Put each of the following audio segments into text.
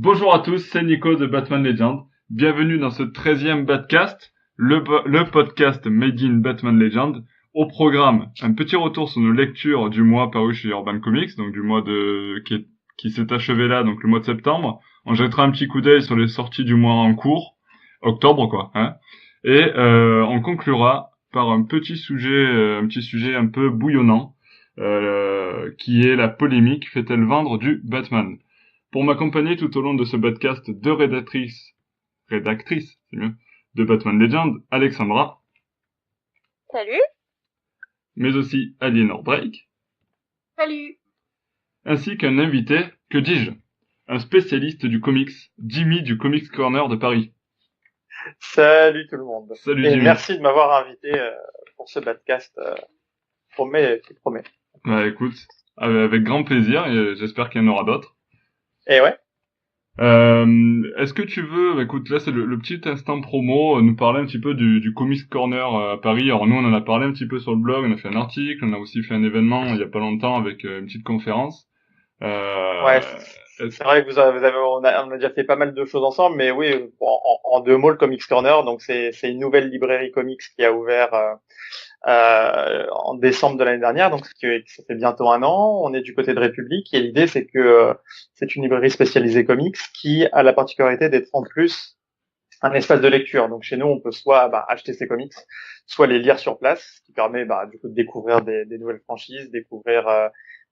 Bonjour à tous, c'est Nico de Batman Legend. Bienvenue dans ce 13e Batcast, le podcast Made in Batman Legend. Au programme, un petit retour sur nos lectures du mois paru chez Urban Comics, donc du mois qui s'est achevé là, donc le mois de septembre. On jettera un petit coup d'œil sur les sorties du mois en cours, octobre quoi, hein. Et on conclura par un petit sujet un peu bouillonnant, qui est la polémique fait-elle vendre du Batman. Pour m'accompagner tout au long de ce podcast, deux rédactrices, c'est mieux, de Batman Legend, Alexandra. Salut. Mais aussi Aliénor Drake. Salut. Ainsi qu'un invité, que dis-je, un spécialiste du comics, Jimmy du Comics Corner de Paris. Salut tout le monde. Salut et Jimmy. Merci de m'avoir invité pour ce podcast qui promet. Bah écoute, avec grand plaisir, et j'espère qu'il y en aura d'autres. Et ouais. Est-ce que tu veux, écoute, là c'est le petit instant promo, nous parler un petit peu du Comics Corner à Paris. Alors nous on en a parlé un petit peu sur le blog, on a fait un article, on a aussi fait un événement il y a pas longtemps avec une petite conférence. Ouais, c'est vrai que on a déjà fait pas mal de choses ensemble, mais oui, en deux mots, le Comics Corner, donc c'est une nouvelle librairie comics qui a ouvert en décembre de l'année dernière, donc ça fait bientôt un an. On est du côté de République et l'idée c'est que c'est une librairie spécialisée comics qui a la particularité d'être en plus un espace de lecture. Donc chez nous, on peut soit acheter ses comics, soit les lire sur place, ce qui permet du coup de découvrir des nouvelles franchises, découvrir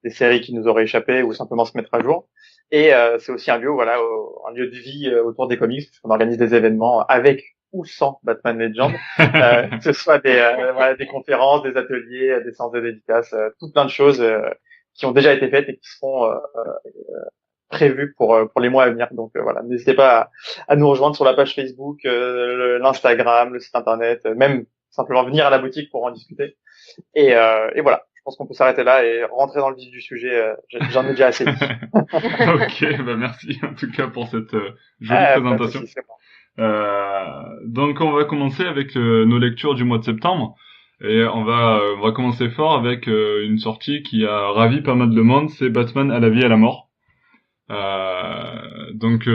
des séries qui nous auraient échappé ou simplement se mettre à jour. Et c'est aussi un lieu, un lieu de vie autour des comics, puisqu'on organise des événements avec ou sans Batman Legend, que ce soit des conférences, des ateliers, des séances de dédicaces, tout plein de choses qui ont déjà été faites et qui seront prévues pour les mois à venir. Donc voilà, n'hésitez pas à nous rejoindre sur la page Facebook, l'Instagram, le site internet, même simplement venir à la boutique pour en discuter. Et voilà. Je pense qu'on peut s'arrêter là et rentrer dans le vif du sujet. J'en ai déjà assez dit. Ok, merci en tout cas pour cette jolie présentation. Donc on va commencer avec nos lectures du mois de septembre et on va commencer fort avec une sortie qui a ravi pas mal de monde, c'est Batman à la vie et à la mort. Donc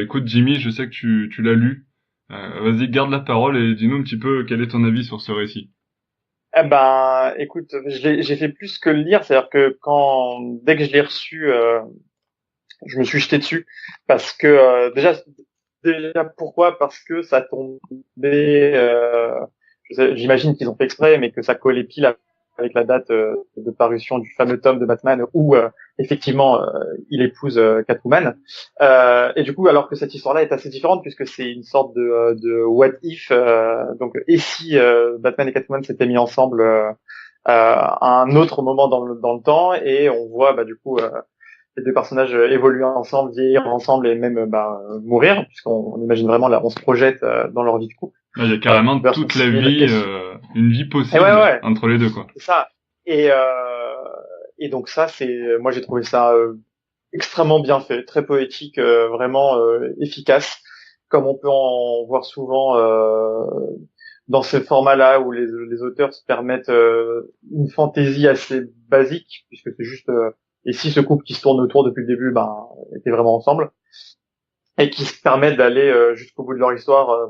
écoute Jimmy, je sais que tu l'as lu. Vas-y, garde la parole et dis-nous un petit peu quel est ton avis sur ce récit. Écoute, j'ai fait plus que le lire, c'est-à-dire que dès que je l'ai reçu, je me suis jeté dessus parce que déjà pourquoi? Parce que ça tombait, j'imagine qu'ils ont fait exprès, mais que ça collait pile avec la date de parution du fameux tome de Batman où effectivement il épouse Catwoman. Et du coup, alors que cette histoire-là est assez différente puisque c'est une sorte de what if. Donc, et si Batman et Catwoman s'étaient mis ensemble à un autre moment dans le temps, et on voit du coup les deux personnages évoluer ensemble, vieillir ensemble et même mourir, puisqu'on imagine vraiment là, on se projette dans leur vie de couple. Là, il y a carrément toute la vie, une vie possible entre les deux, quoi. C'est ça. Et donc ça, moi j'ai trouvé ça extrêmement bien fait, très poétique, vraiment efficace, comme on peut en voir souvent dans ce format-là où les auteurs se permettent une fantaisie assez basique, puisque c'est juste et si ce couple qui se tourne autour depuis le début, était vraiment ensemble, et qui se permettent d'aller jusqu'au bout de leur histoire,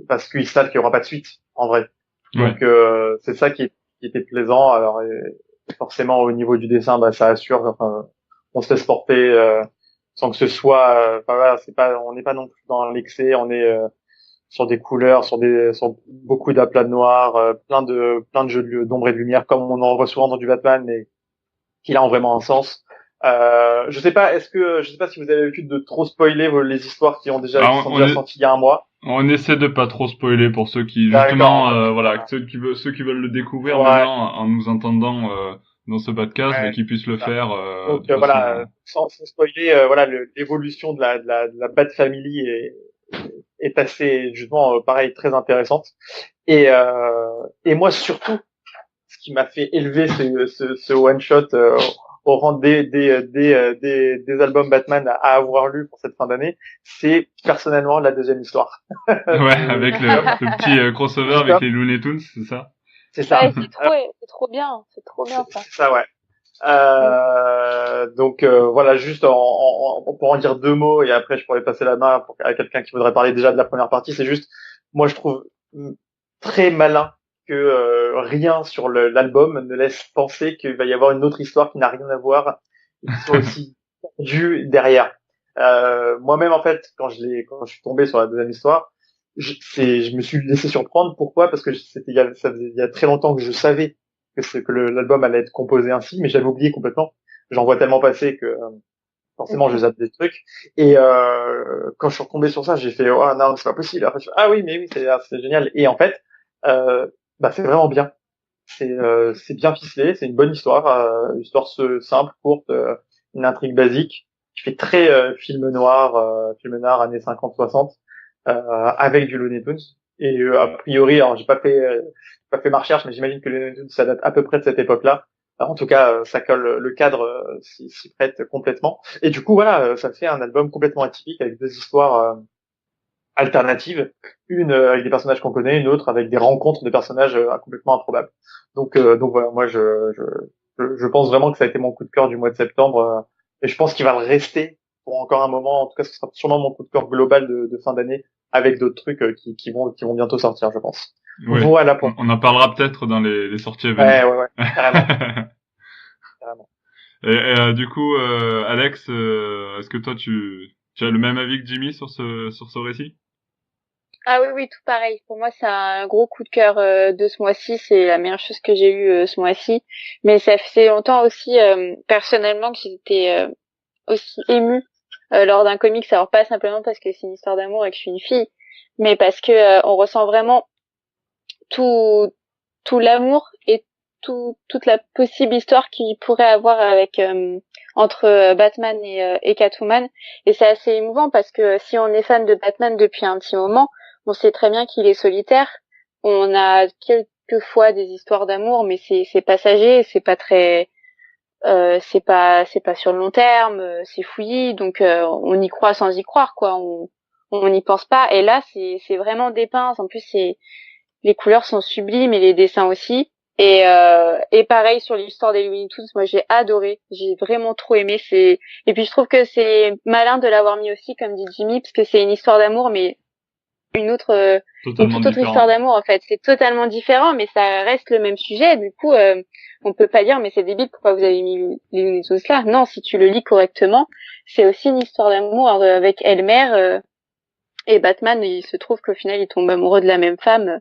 parce qu'ils savent qu'il y aura pas de suite, en vrai. Ouais. Donc c'est ça qui était plaisant. Alors forcément au niveau du dessin, ça assure. Enfin, on se laisse porter sans que ce soit. On n'est pas non plus dans l'excès. On est sur des couleurs, sur beaucoup d'aplats de noir, plein de jeux d'ombre et de lumière, comme on en voit souvent dans du Batman, mais qui là ont vraiment un sens. Je sais pas si vous avez l'habitude de trop spoiler les histoires qui sont déjà sorties il y a un mois. On essaie de pas trop spoiler pour ceux qui justement ceux qui veulent le découvrir maintenant en nous entendant dans ce podcast, mais qui puissent le faire donc sans spoiler, l'évolution de la Bat Family est assez justement pareil très intéressante. Et moi surtout, ce qui m'a fait élever ce one shot au rang des albums Batman à avoir lu pour cette fin d'année, c'est personnellement la deuxième histoire. Ouais, avec le petit crossover avec les Looney Tunes, c'est ça? C'est ça. Ouais, c'est trop bien, ça. C'est ça, ouais. Voilà, juste pour en dire deux mots et après je pourrais passer la main à quelqu'un qui voudrait parler déjà de la première partie. C'est juste, moi je trouve très malin que rien sur l'album ne laisse penser qu'il va y avoir une autre histoire qui n'a rien à voir et qui soit aussi tordue derrière. Moi-même en fait, quand je suis tombé sur la deuxième histoire, je me suis laissé surprendre. Pourquoi? Parce que ça faisait il y a très longtemps que je savais que l'album allait être composé ainsi, mais j'avais oublié complètement. J'en vois tellement passer que forcément je zappe des trucs. Et quand je suis retombé sur ça, j'ai fait oh non, c'est pas possible. Après, ah oui, mais oui, c'est génial. Et en fait, c'est vraiment bien. C'est bien ficelé, c'est une bonne histoire, histoire simple, courte, une intrigue basique qui fait très film noir années 50-60 avec du Looney Tunes. Et a priori, alors j'ai pas fait ma recherche, mais j'imagine que Looney Tunes ça date à peu près de cette époque-là. En tout cas, ça colle, le cadre s'y prête complètement. Et du coup, voilà, ça fait un album complètement atypique avec deux histoires alternatives, une avec des personnages qu'on connaît, une autre avec des rencontres de personnages complètement improbables. Donc voilà, moi je pense vraiment que ça a été mon coup de cœur du mois de septembre, et je pense qu'il va le rester pour encore un moment. En tout cas, ce sera sûrement mon coup de cœur global de fin d'année avec d'autres trucs qui vont bientôt sortir, je pense. Ouais. Voilà pour. On en parlera peut-être dans les sorties à venir. Ouais, carrément. Carrément. Et du coup, Alex, est-ce que toi tu as le même avis que Jimmy sur ce récit? Ah oui, oui, tout pareil. Pour moi, c'est un gros coup de cœur de ce mois-ci. C'est la meilleure chose que j'ai eue ce mois-ci. Mais ça fait longtemps aussi, personnellement, que j'étais aussi émue lors d'un comics. Alors pas simplement parce que c'est une histoire d'amour et que je suis une fille, mais parce que on ressent vraiment tout tout l'amour et toute la possible histoire qu'il pourrait avoir avec entre Batman et Catwoman. Et c'est assez émouvant parce que si on est fan de Batman depuis un petit moment, on sait très bien qu'il est solitaire. On a quelques fois des histoires d'amour, mais c'est passager, c'est pas très c'est pas sur le long terme, c'est fouillis, donc on y croit sans y croire, quoi. On n'y pense pas. Et là, c'est vraiment dépeint. En plus, les couleurs sont sublimes et les dessins aussi. Et pareil sur l'histoire des Looney Tunes, moi j'ai adoré, j'ai vraiment trop aimé. Et puis je trouve que c'est malin de l'avoir mis aussi, comme dit Jimmy, parce que c'est une histoire d'amour, mais une toute autre histoire d'amour en fait. C'est totalement différent, mais ça reste le même sujet. Du coup, on peut pas dire mais c'est débile, pourquoi vous avez mis les Looney Tunes là. Non, si tu le lis correctement, c'est aussi une histoire d'amour avec Elmer et Batman. Il se trouve qu'au final, ils tombent amoureux de la même femme.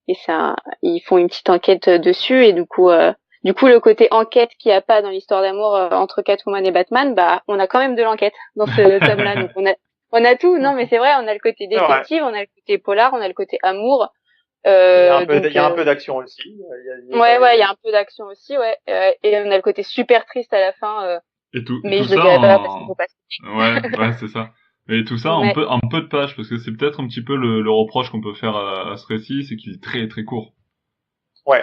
Et ça, ils font une petite enquête dessus, et du coup, le côté enquête qu'il n'y a pas dans l'histoire d'amour entre Catwoman et Batman, on a quand même de l'enquête dans ce tome-là. Donc on a tout. Non, mais c'est vrai, on a le côté détective, on a le côté polar, on a le côté amour. Il y a un peu d'action aussi. Il y a un peu d'action aussi, ouais. Et on a le côté super triste à la fin. Et tout, mais tout je ça le dirai pas parce qu'il faut pas. Ouais, c'est ça. Et tout ça en peu de pages, parce que c'est peut-être un petit peu le reproche qu'on peut faire à ce récit, c'est qu'il est très très court. Ouais,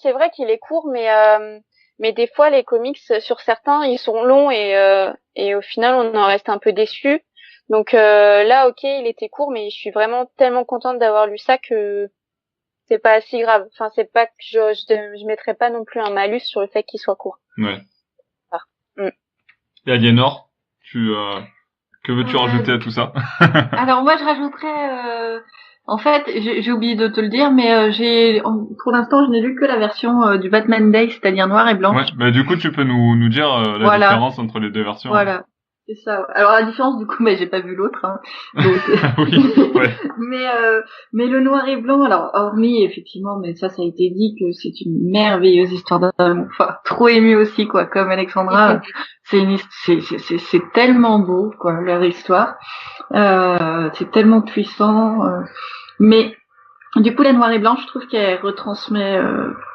c'est vrai qu'il est court, mais des fois les comics sur certains ils sont longs et au final on en reste un peu déçu. Donc là, ok, il était court, mais je suis vraiment tellement contente d'avoir lu ça que c'est pas si grave. Enfin, c'est pas que je mettrais pas non plus un malus sur le fait qu'il soit court. Ouais. Et Aliénor, que veux-tu rajouter à tout ça? Alors moi je rajouterais en fait j'ai oublié de te le dire, mais pour l'instant je n'ai lu que la version du Batman Day, c'est-à-dire noir et blanc. Ouais, mais du coup tu peux nous dire la différence entre les deux versions. Voilà. C'est ça. Alors la différence du coup, mais j'ai pas vu l'autre. Hein. Donc, oui. Ouais. mais le noir et blanc, alors hormis effectivement, mais ça a été dit que c'est une merveilleuse histoire d'amour. Enfin, trop ému aussi quoi, comme Alexandra. C'est tellement beau quoi leur histoire. C'est tellement puissant. Mais du coup, la noir et blanc, je trouve qu'elle retransmet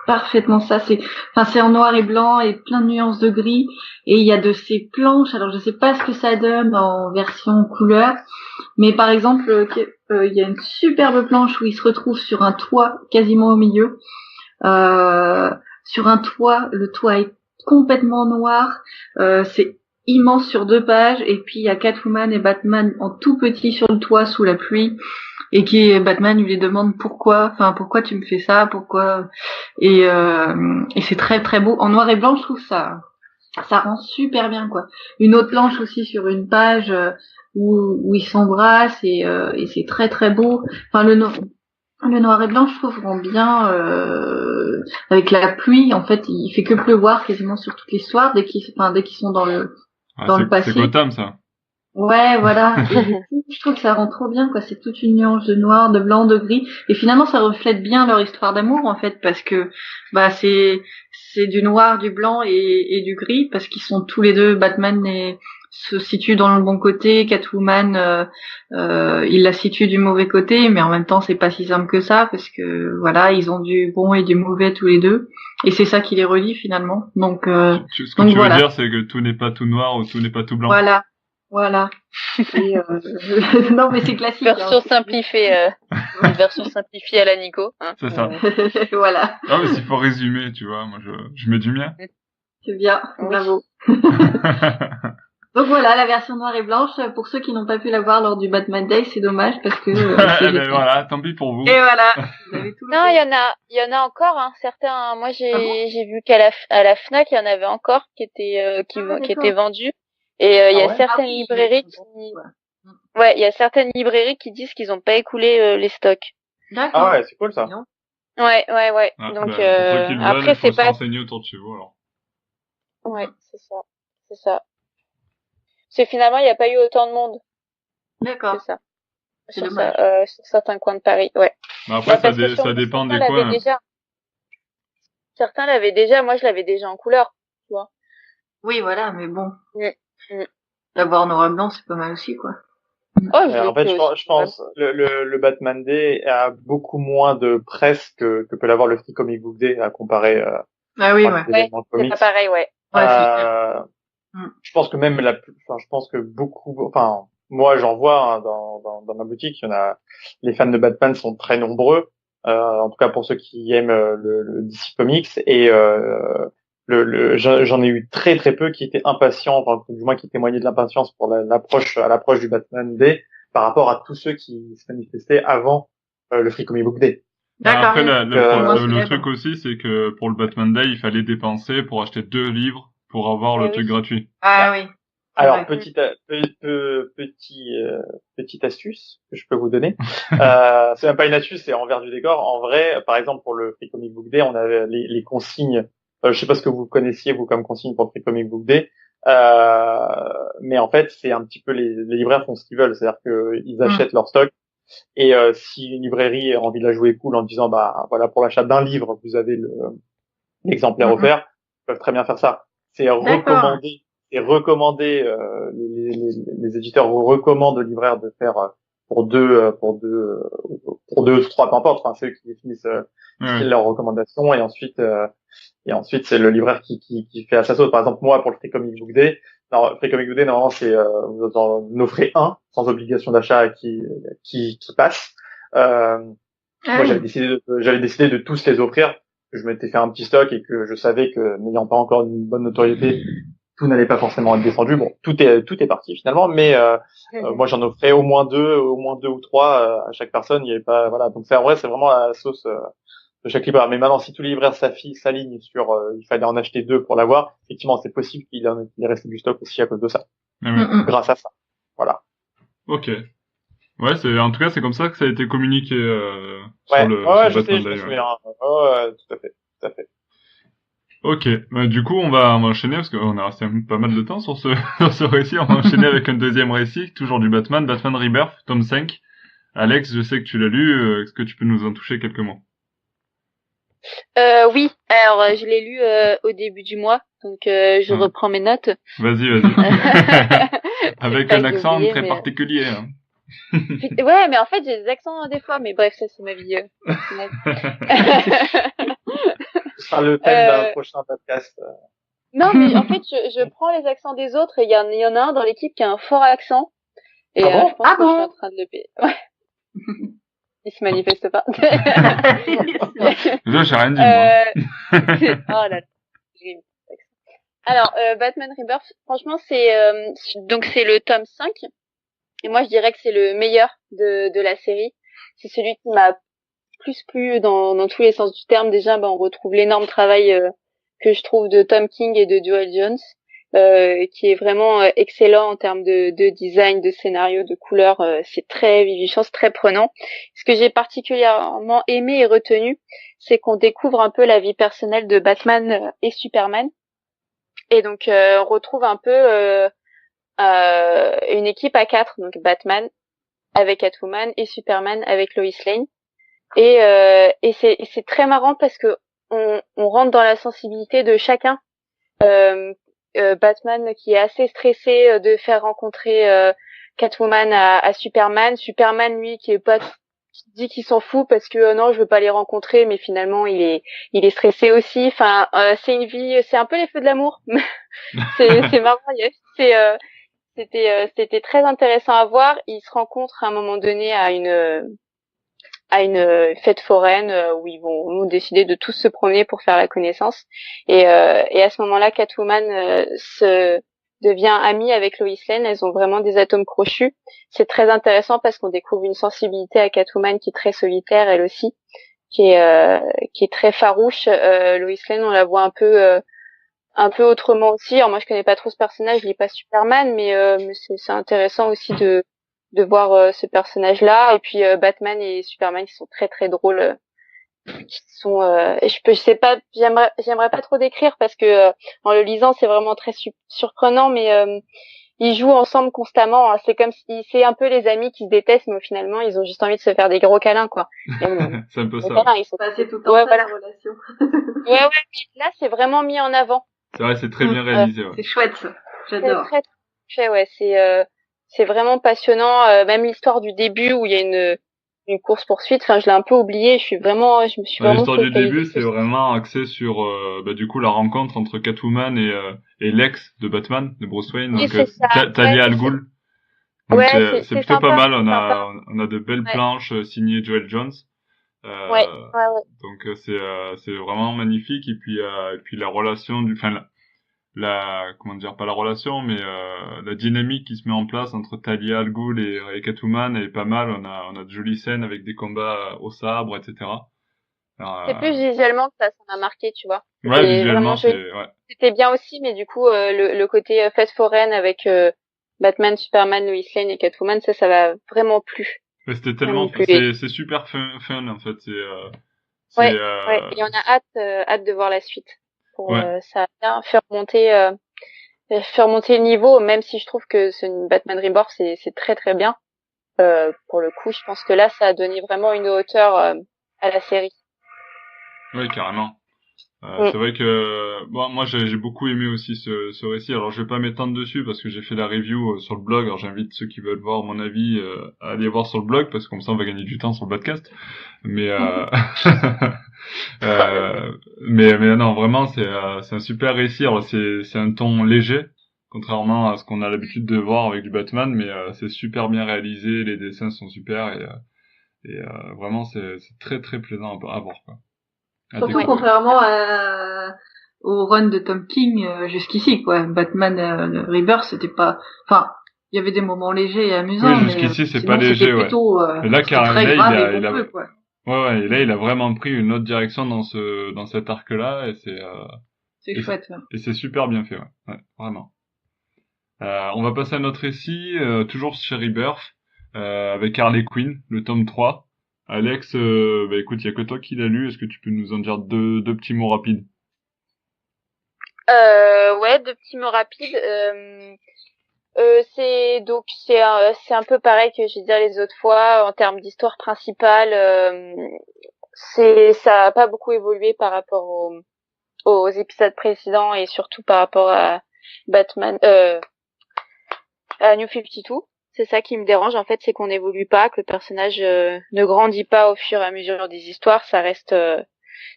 parfaitement ça. C'est en noir et blanc et plein de nuances de gris. Et il y a de ces planches. Alors, je sais pas ce que ça donne en version couleur, mais par exemple, il y a une superbe planche où il se retrouve sur un toit quasiment au milieu. Sur un toit, le toit est complètement noir. C'est immense sur 2 pages. Et puis il y a Catwoman et Batman en tout petit sur le toit sous la pluie. Et Batman lui demande pourquoi tu me fais ça, pourquoi, et c'est très très beau en noir et blanc. Je trouve ça ça rend super bien, quoi. Une autre planche aussi sur une page où ils s'embrassent et c'est très très beau. Enfin, le noir et blanc, je trouve, rend bien avec la pluie. En fait, il fait que pleuvoir quasiment sur toute l'histoire dès qu'ils sont dans le passé. C'est Gotham, ça. Ouais, voilà. Et du coup, je trouve que ça rend trop bien, quoi. C'est toute une nuance de noir, de blanc, de gris. Et finalement, ça reflète bien leur histoire d'amour, en fait, parce que, c'est du noir, du blanc et du gris, parce qu'ils sont tous les deux, se situe dans le bon côté, Catwoman, il la situe du mauvais côté, mais en même temps, c'est pas si simple que ça, parce que, voilà, ils ont du bon et du mauvais tous les deux. Et c'est ça qui les relie, finalement. Donc, Ce que tu veux dire, c'est que tout n'est pas tout noir ou tout n'est pas tout blanc. Voilà. Et non, mais c'est classique. Version simplifiée, une version simplifiée à la Nico. Hein. C'est ça. Voilà. Non, mais s'il faut résumer, tu vois, moi je mets du mien. C'est bien, bravo. Donc voilà, la version noire et blanche, pour ceux qui n'ont pas pu la voir lors du Batman Day, c'est dommage parce que... ben voilà, tant pis pour vous. Et voilà. Vous avez tout non, il y en a encore, hein, certains. Moi, j'ai vu qu'à la Fnac, il y en avait encore qui étaient vendus. Et il y a certaines librairies il y a certaines librairies qui disent qu'ils ont pas écoulé les stocks. D'accord. Ah ouais, c'est cool ça. Ouais. Ah, Donc pour ceux qui après veulent, c'est faut pas. se renseigner autour de chez vous alors. Ouais, c'est ça. Parce que finalement, il y a pas eu autant de monde. D'accord. C'est ça. C'est Sur dommage. sur certains coins de Paris, ouais. Mais après, Parce que ça dépend des certains coins. l'avaient déjà. Certains l'avaient déjà. Moi, je l'avais déjà en couleur. Tu vois. Oui, voilà, mais bon. Mm. L'avoir en noir et blanc, c'est pas mal aussi, quoi. Oh, En fait, je pense le Batman Day a beaucoup moins de presse que peut l'avoir le Free Comic Book Day à comparer Ah oui, ouais. l'événement C'est pas pareil, ouais. Je pense que même je pense que moi j'en vois hein, dans ma boutique, il y en a. Les fans de Batman sont très nombreux, en tout cas pour ceux qui aiment le DC Comics et j'en ai eu très très peu qui étaient impatients, enfin du moins qui témoignaient de l'impatience pour à l'approche du Batman Day par rapport à tous ceux qui se manifestaient avant le Free Comic Book Day. D'accord. Après, le truc aussi, c'est que pour le Batman Day, il fallait dépenser pour acheter 2 livres pour avoir le truc gratuit. Ah oui. Alors petite astuce que je peux vous donner. C'est même pas une astuce, c'est envers du décor. En vrai, par exemple pour le Free Comic Book Day, on avait les consignes. Je sais pas ce que vous connaissiez vous comme consigne pour le Free Comic Book Day, mais en fait c'est un petit peu les libraires font ce qu'ils veulent, c'est-à-dire que ils achètent leur stock et si une librairie a envie de la jouer cool en disant bah voilà pour l'achat d'un livre vous avez l'exemplaire offert, ils peuvent très bien faire ça. C'est recommandé. Et recommander, les éditeurs vous recommandent aux libraires de faire pour deux, trois, peu importe. Enfin, c'est eux qui définissent leurs recommandations et ensuite c'est le libraire qui fait à sa sauce. Par exemple, moi pour le Free Comic Book Day, alors Free Comic Book Day normalement c'est vous en offrez un sans obligation d'achat qui passe. Moi j'avais décidé de tous les offrir. Que je m'étais fait un petit stock et que je savais que n'ayant pas encore une bonne notoriété tout n'allait pas forcément être descendu. Bon, tout est parti finalement, mais moi j'en offrais au moins deux ou trois à chaque personne. Il y avait pas, voilà. Donc c'est en vrai, c'est vraiment la sauce de chaque libraire. Mais maintenant, si tous les libraires s'alignent sur, il fallait en acheter 2 pour l'avoir. Effectivement, c'est possible qu'il ait resté du stock aussi à cause de ça, grâce à ça. Voilà. Ok. Ouais, en tout cas, c'est comme ça que ça a été communiqué sur le je Batman sais, Day. Je me souviens. Tout à fait. Ok, du coup on va enchaîner parce qu'on a resté pas mal de temps sur ce récit. On va enchaîner avec un deuxième récit, toujours du Batman Rebirth, tome 5. Alex, je sais que tu l'as lu, est-ce que tu peux nous en toucher quelques mots? Oui, alors je l'ai lu au début du mois, donc je reprends mes notes. Vas-y. Avec un accent très particulier. Hein. Ouais, mais en fait j'ai des accents des fois, mais bref, ça c'est ma vie. Ce sera le thème d'un prochain podcast. Non, mais en fait, je prends les accents des autres et il y en a un dans l'équipe qui a un fort accent. Et je pense que je suis en train de le payer. Ouais. Il se manifeste pas. Là, j'ai rien dit, moi. Oh là. Alors, Batman Rebirth, franchement, donc c'est le tome 5. Et moi, je dirais que c'est le meilleur de la série. C'est celui qui m'a plus plu dans tous les sens du terme. Déjà, on retrouve l'énorme travail que je trouve de Tom King et de Joel Jones. qui est vraiment excellent en termes de design, de scénario, de couleurs. C'est très vivifiant, c'est très prenant. Ce que j'ai particulièrement aimé et retenu, c'est qu'on découvre un peu la vie personnelle de Batman et Superman. Et donc on retrouve un peu une équipe à 4, donc Batman avec Catwoman et Superman avec Lois Lane. Et c'est très marrant parce que on rentre dans la sensibilité de chacun. Batman qui est assez stressé de faire rencontrer Catwoman à Superman. Superman lui qui dit qu'il s'en fout parce que non je veux pas les rencontrer, mais finalement il est stressé aussi. Enfin c'est une vie, c'est un peu les feux de l'amour. c'est marrant. C'était très intéressant à voir. Ils se rencontrent à un moment donné à une fête foraine où ils vont décider de tous se promener pour faire la connaissance. Et à ce moment-là, Catwoman se devient amie avec Lois Lane. Elles ont vraiment des atomes crochus. C'est très intéressant parce qu'on découvre une sensibilité à Catwoman qui est très solitaire, elle aussi, qui est très farouche. Lois Lane, on la voit un peu autrement aussi. Alors moi, je connais pas trop ce personnage, je lis pas Superman, mais c'est intéressant aussi de voir ce personnage-là. Et puis Batman et Superman qui sont très très drôles, qui sont et je sais pas, j'aimerais pas trop décrire parce que en le lisant c'est vraiment très surprenant, mais ils jouent ensemble constamment, hein. C'est comme si c'est un peu les amis qui se détestent, mais finalement ils ont juste envie de se faire des gros câlins, quoi. C'est un peu ça. Câlins, ils sont C'est tout le temps ouais, ça, voilà. la relation. Ouais, là c'est vraiment mis en avant. C'est vrai, c'est très bien réalisé. Ouais. C'est chouette, ça. J'adore. C'est très, ouais, c'est vraiment passionnant. Même l'histoire du début où il y a une course poursuite. Enfin, je l'ai un peu oublié. Je me suis vraiment L'histoire du focalisée début, c'est vraiment axé sur du coup la rencontre entre Catwoman et l'ex de Batman, de Bruce Wayne, Oui, donc c'est ça. Talia al Ghul. Donc Ouais, c'est plutôt sympa, pas mal. sympa. On a de belles Ouais, planches signées Joel Jones. ouais, Euh, ouais. donc c'est vraiment magnifique. Et puis la relation comment dire, pas la relation, mais la dynamique qui se met en place entre Talia al Ghul et Catwoman est pas mal. On a de jolies scènes avec des combats au sabre, etc. C'est plus visuellement que ça m'a marqué, tu vois. Ouais, C'était vraiment visuellement, joli. ouais. C'était bien aussi, mais du coup, le côté fête foraine avec Batman, Superman, Lois Lane et Catwoman, ça va vraiment plus. Mais c'était Vraiment tellement, plus. c'est super fun en fait. Ouais, ouais. Et on a hâte de voir la suite. Ouais. Ça a bien faire monter le niveau, même si je trouve que ce Batman Rebirth c'est très très bien. Pour le coup, je pense que là, ça a donné vraiment une hauteur à la série. Oui, carrément. Mm. C'est vrai que moi j'ai beaucoup aimé aussi ce récit. Alors je vais pas m'étendre dessus parce que j'ai fait la review sur le blog. Alors j'invite ceux qui veulent voir mon avis à aller voir sur le blog parce que comme ça on va gagner du temps sur le podcast. Mais mais non, vraiment c'est un super récit. Alors c'est un ton léger contrairement à ce qu'on a l'habitude de voir avec du Batman, mais c'est super bien réalisé, les dessins sont super et vraiment c'est très très plaisant à voir quoi. Surtout contrairement au run de Tom King jusqu'ici, quoi. Batman Rebirth, c'était pas... Enfin, il y avait des moments légers et amusants, oui, jusqu'ici mais c'est pas sinon, léger, c'était plutôt mais là très là grave et pompeux, quoi. ouais, et là il a vraiment pris une autre direction dans cet arc-là et c'est chouette. et c'est super bien fait, ouais, vraiment. On va passer à notre récit, toujours chez Rebirth, avec Harley Quinn, le tome 3. Alex, écoute, il y a que toi qui l'as lu, est-ce que tu peux nous en dire deux petits mots rapides? Ouais, deux petits mots rapides. C'est un peu pareil que je disais les autres fois en termes d'histoire principale. Ça a pas beaucoup évolué par rapport aux épisodes précédents et surtout par rapport à Batman, à New 52. C'est ça qui me dérange en fait, c'est qu'on n'évolue pas, que le personnage ne grandit pas au fur et à mesure des histoires. Ça reste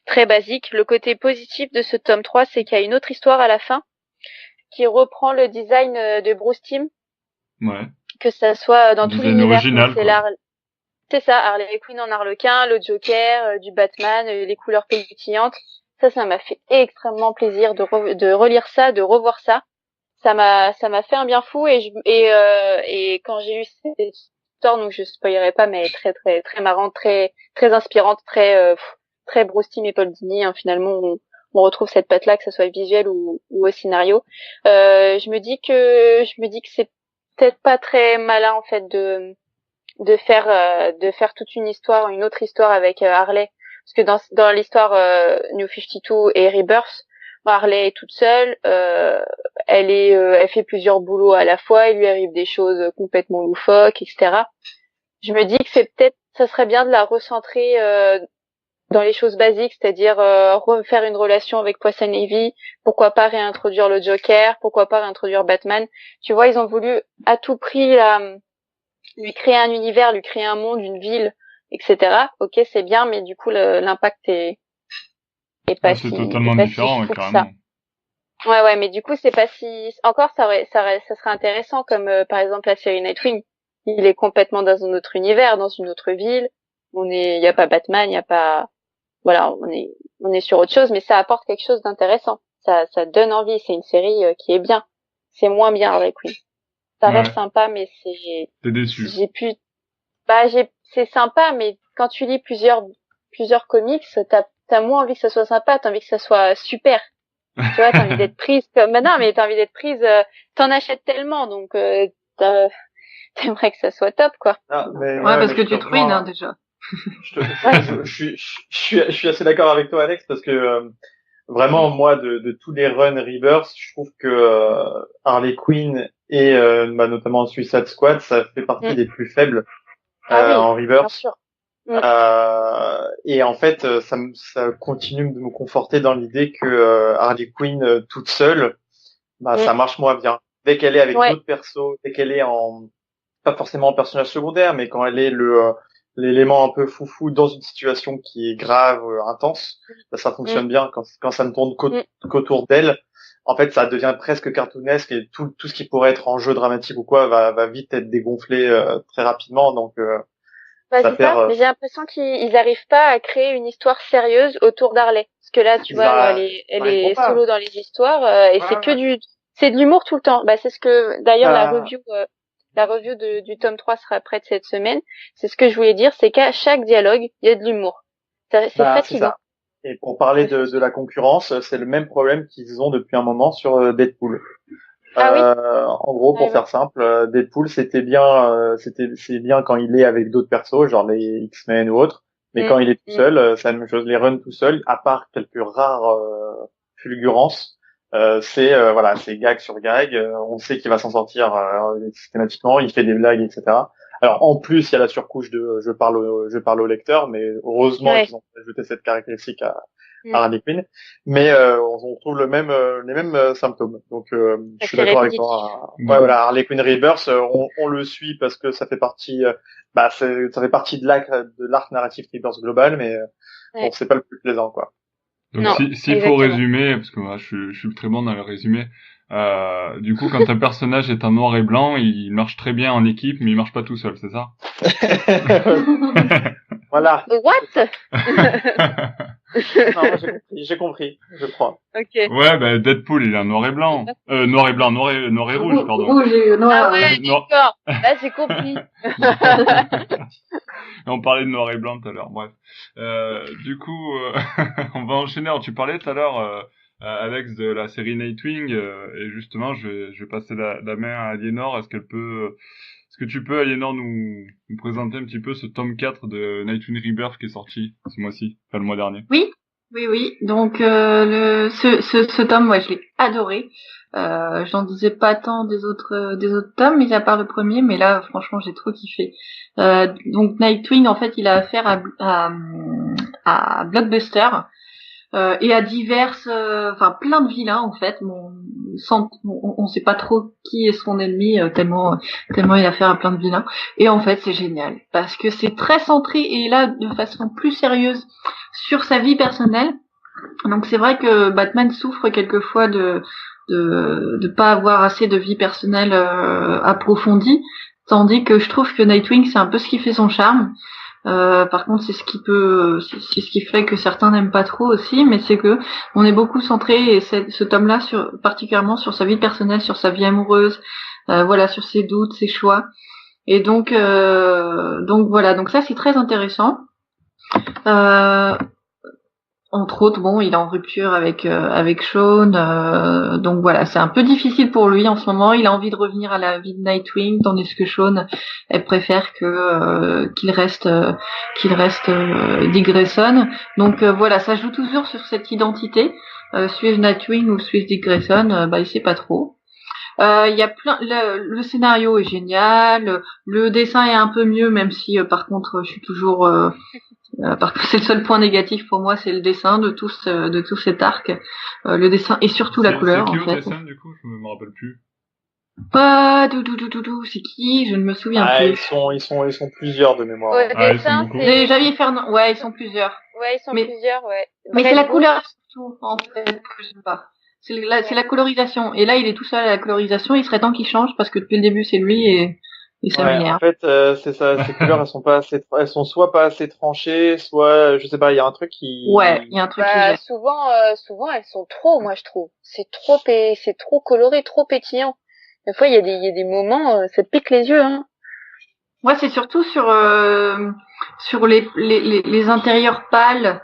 très basique. Le côté positif de ce tome 3, c'est qu'il y a une autre histoire à la fin qui reprend le design de Bruce Timm. Ouais. Que ça soit dans tout l'univers. C'est ça, Harley Quinn en Arlequin, le Joker, du Batman, les couleurs pétillantes. Ça m'a fait extrêmement plaisir de relire ça, de revoir ça. Ça m'a fait un bien fou et quand j'ai eu cette histoire, donc je spoilerai pas, mais très très très marrante, très très inspirante, très Bruce Timm et Paul Dini. Hein, finalement, on retrouve cette patte-là, que ce soit visuel ou au scénario. Je me dis que c'est peut-être pas très malin en fait de faire toute une autre histoire avec Harley, parce que dans l'histoire New 52 et Rebirth, Harley est toute seule, elle fait plusieurs boulots à la fois, il lui arrive des choses complètement loufoques, etc. Je me dis que ça serait bien de la recentrer dans les choses basiques, c'est-à-dire refaire une relation avec Poison Ivy, pourquoi pas réintroduire le Joker, pourquoi pas réintroduire Batman. Tu vois, ils ont voulu à tout prix lui créer un univers, lui créer un monde, une ville, etc. Ok, c'est bien, mais du coup l'impact est pas c'est si totalement pas différent, si fou que carrément. ça. Ouais, mais du coup c'est pas si encore ça serait intéressant comme par exemple la série Nightwing. Il est complètement dans un autre univers, dans une autre ville. Il y a pas Batman, il y a pas, voilà, on est sur autre chose, mais ça apporte quelque chose d'intéressant. Ça donne envie. C'est une série qui est bien. C'est moins bien Harley Quinn. Ça reste sympa, mais T'es déçu. c'est sympa, mais quand tu lis plusieurs comics, t'as moins envie que ça soit sympa, t'as envie que ça soit super. Tu vois, t'as envie d'être prise comme, non, mais t'as envie d'être prise, t'en achètes tellement, donc, t'aimerais que ça soit top, quoi. Ah, mais parce que tu te ruines, hein, déjà. Je suis assez d'accord avec toi, Alex, parce que vraiment, moi, de tous les runs Rebirth, je trouve que Harley Quinn et notamment Suicide Squad, ça fait partie des plus faibles en Rebirth. Bien sûr. Et en fait, ça continue de me conforter dans l'idée que Harley Quinn toute seule, ça marche moins bien. Dès qu'elle est avec d'autres persos, dès qu'elle est pas forcément en personnage secondaire, mais quand elle est l'élément un peu foufou dans une situation qui est grave, intense, ça fonctionne bien. Quand ça ne tourne qu'autour d'elle, en fait, ça devient presque cartoonesque et tout ce qui pourrait être en jeu dramatique ou quoi va vite être dégonflé très rapidement. Donc ça perd. Mais j'ai l'impression qu'ils arrivent pas à créer une histoire sérieuse autour d'Harley. Parce que là, tu vois, elle est solo dans les histoires et c'est de l'humour tout le temps. C'est ce que d'ailleurs la review du tome 3 sera prête cette semaine. C'est ce que je voulais dire, c'est qu'à chaque dialogue, il y a de l'humour. C'est fatigant. Et pour parler de la concurrence, c'est le même problème qu'ils ont depuis un moment sur Deadpool. En gros, pour faire simple, Deadpool, c'est bien quand il est avec d'autres persos, genre les X-Men ou autres, mais quand il est tout seul, c'est la même chose. Les runs tout seul, à part quelques rares fulgurances, c'est gag sur gag. On sait qu'il va s'en sortir systématiquement, il fait des blagues, etc. Alors en plus, il y a la surcouche de je parle au lecteur, mais heureusement qu'ils ont ajouté cette caractéristique à Harley Quinn, mais on retrouve les mêmes symptômes. Donc je suis d'accord avec toi. Harley Quinn Rebirth, on le suit parce que ça fait partie ça fait partie de l'arc narratif Rebirth global, mais bon, c'est pas le plus plaisant, quoi. Donc s'il faut résumer, parce que moi je suis très bon dans le résumé, du coup quand un personnage est en noir et blanc, il marche très bien en équipe, mais il marche pas tout seul, c'est ça? Voilà. What? Non, j'ai compris, je crois. Okay. Ouais, Deadpool, il est en noir et blanc. Noir et rouge, pardon. Rouge et noir. Ah ouais, d'accord. Là, j'ai compris. On parlait de noir et blanc tout à l'heure, bref. Du coup, on va enchaîner. Alors, tu parlais tout à l'heure, Alex, de la série Nightwing, et justement, je vais passer la main à Aliénor. Est-ce que tu peux, Aliénor, nous présenter un petit peu ce tome 4 de Nightwing Rebirth qui est sorti ce mois-ci, enfin le mois dernier? Oui. Donc ce tome, moi, je l'ai adoré. J'en disais pas tant des autres tomes, mis à part le premier, mais là, franchement, j'ai trop kiffé. Donc Nightwing, en fait, il a affaire à Blockbuster. Et à plein de vilains en fait. On sait pas trop qui est son ennemi tellement il a affaire à plein de vilains. Et en fait c'est génial parce que c'est très centré et là de façon plus sérieuse sur sa vie personnelle. Donc c'est vrai que Batman souffre quelquefois de pas avoir assez de vie personnelle approfondie, tandis que je trouve que Nightwing c'est un peu ce qui fait son charme. Par contre, c'est ce qui fait que certains n'aiment pas trop aussi, mais c'est que on est beaucoup centré, et ce tome-là particulièrement sur sa vie personnelle, sur sa vie amoureuse, sur ses doutes, ses choix. Et donc voilà, donc ça c'est très intéressant. Entre autres, bon, il est en rupture avec Sean, donc voilà, c'est un peu difficile pour lui en ce moment. Il a envie de revenir à la vie de Nightwing, tandis que Sean, elle préfère qu'il reste Dick Grayson. Donc voilà, ça joue toujours sur cette identité. Suivre Nightwing ou suivre Dick Grayson, il sait pas trop. Il y a le scénario est génial, le dessin est un peu mieux, même si par contre je suis toujours c'est le seul point négatif pour moi, c'est le dessin de tout cet arc. Le dessin et surtout la couleur, c'est qui en au fait. dessin, du coup? Je me rappelle plus. C'est qui? Je ne me souviens plus. Ils sont plusieurs de mémoire. Ouais, Ah, ils dessin, sont beaucoup. C'est Javier Fernand. Ouais, ils sont plusieurs. Ouais, ils sont plusieurs, ouais. Mais c'est la Brett couleur surtout, en fait, que j'aime pas. C'est la colorisation. Et là, il est tout seul à la colorisation. Il serait temps qu'il change parce que depuis le début, c'est lui et ça Ouais, m'énerve. en fait, c'est ça. Ces couleurs, elles sont soit pas assez tranchées, soit, je sais pas, il y a un truc qui. Ouais, il y a un truc qui gêne. souvent elles sont trop, moi je trouve. C'est trop coloré, trop pétillant. Des fois, il y a des moments, ça te pique les yeux, hein. Moi, c'est surtout sur les intérieurs pâles,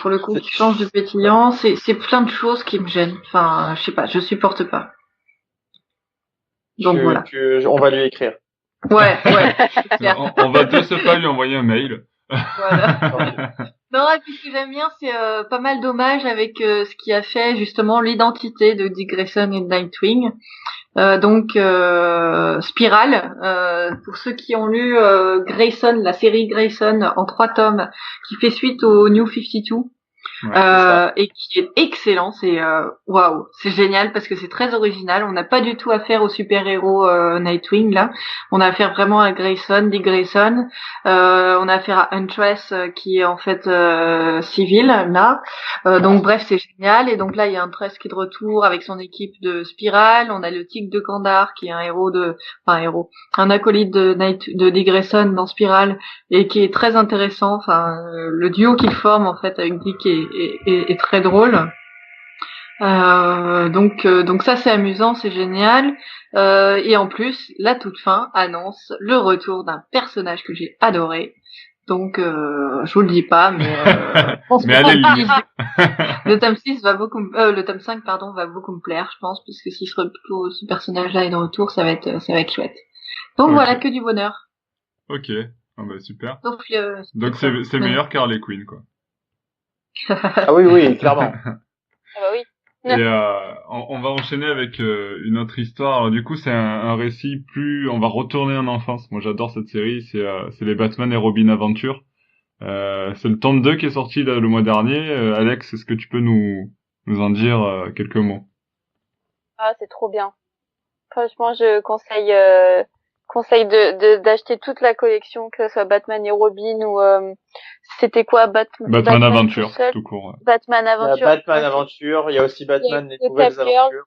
pour le coup, qui changent de pétillant. C'est plein de choses qui me gênent. Enfin, je sais pas, je supporte pas. Donc voilà. On va lui écrire. Ouais. C'est clair. On va de ce pas lui envoyer un mail. Voilà. Non, et puis ce que j'aime bien, c'est pas mal d'hommages avec ce qui a fait justement l'identité de Dick Grayson et de Nightwing. Donc Spirale, pour ceux qui ont lu Grayson, la série Grayson en 3 tomes, qui fait suite au New 52. Ouais, Et qui est excellent, c'est waouh, c'est génial parce que c'est très original. On n'a pas du tout affaire au super-héros Nightwing là. On a affaire vraiment à Grayson, Dick Grayson. On a affaire à Huntress qui est en fait civile là. Donc bref, c'est génial. Et donc là, il y a Huntress qui est de retour avec son équipe de Spirale. On a le Tigre de Kandar qui est un acolyte de Dick Grayson dans Spirale et qui est très intéressant. Enfin, le duo qu'il forme en fait avec Dick est très drôle. Donc ça c'est amusant, c'est génial. Et en plus, la toute fin annonce le retour d'un personnage que j'ai adoré. Donc je vous le dis pas, mais mais allez-y. le tome 6 le tome 5 pardon va beaucoup me plaire, je pense, parce que si ce personnage-là est de retour, ça va être chouette. Donc Okay. voilà, que du bonheur. Ok, ah bah super. Donc c'est meilleur qu'Harley Quinn, quoi. Ah oui, clairement. Ah bah oui. Et on va enchaîner avec une autre histoire. Alors du coup, c'est un récit on va retourner en enfance. Moi, j'adore cette série. C'est les Batman et Robin Aventure. C'est le tome 2 qui est sorti là, le mois dernier. Alex, est-ce que tu peux nous en dire quelques mots? Ah, c'est trop bien. Franchement, je conseille d'acheter toute la collection, que ce soit Batman et Robin ou c'était quoi Batman Aventure, tout court. Ouais. Batman Il y a Aventure. Batman Aventure, il y a aussi Batman les Gotham nouvelles Girl. aventures.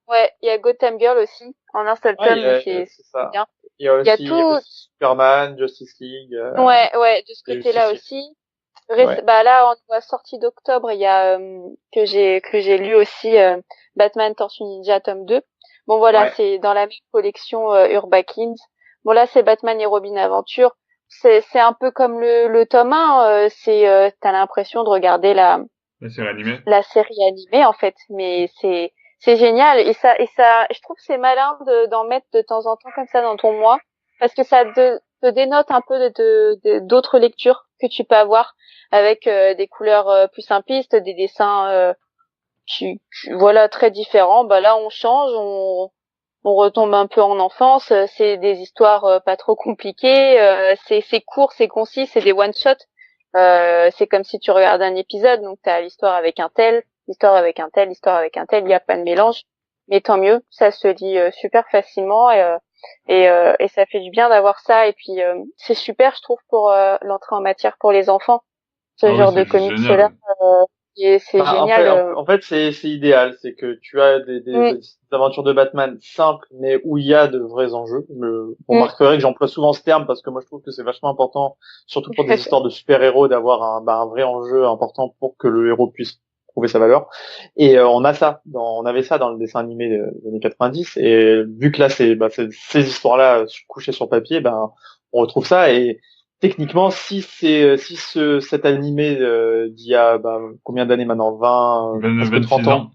Ouais, il y a Gotham Girl aussi en un seul tome, c'est ça. bien. Il y a aussi tout Superman, Justice League. Ouais, de ce côté-là aussi. Bah là, en sortie d'octobre, il y a que j'ai lu aussi Batman Tortue Ninja tome 2. Bon voilà, c'est dans la même collection Urbakins. Bon là, c'est Batman et Robin Aventure. C'est un peu comme le tome 1, t'as l'impression de regarder la série animée en fait, mais c'est génial et ça je trouve que c'est malin d'en mettre de temps en temps comme ça dans ton mois parce que ça te dénote un peu d'autres lectures que tu peux avoir avec des couleurs plus simplistes, des dessins voilà très différents. Bah là on change, on retombe un peu en enfance, c'est des histoires pas trop compliquées, c'est court, c'est concis, c'est des one shot. C'est comme si tu regardes un épisode, donc t'as l'histoire avec un tel, l'histoire avec un tel, l'histoire avec un tel, il y a pas de mélange. Mais tant mieux, ça se lit super facilement et ça fait du bien d'avoir ça et puis c'est super je trouve pour l'entrée en matière pour les enfants. Ce genre de comics là c'est génial. En fait, c'est idéal, c'est que tu as des aventures de Batman simples, mais où il y a de vrais enjeux. Vous remarquerez que j'emploie souvent ce terme parce que moi je trouve que c'est vachement important, surtout pour des histoires de super-héros, d'avoir un vrai enjeu important pour que le héros puisse prouver sa valeur. Et on avait ça dans le dessin animé des années 90. Et vu que là c'est ces histoires-là couchées sur papier, on retrouve ça et techniquement, si cet animé d'il y a combien d'années maintenant, 20, presque 26 30 ans. ans.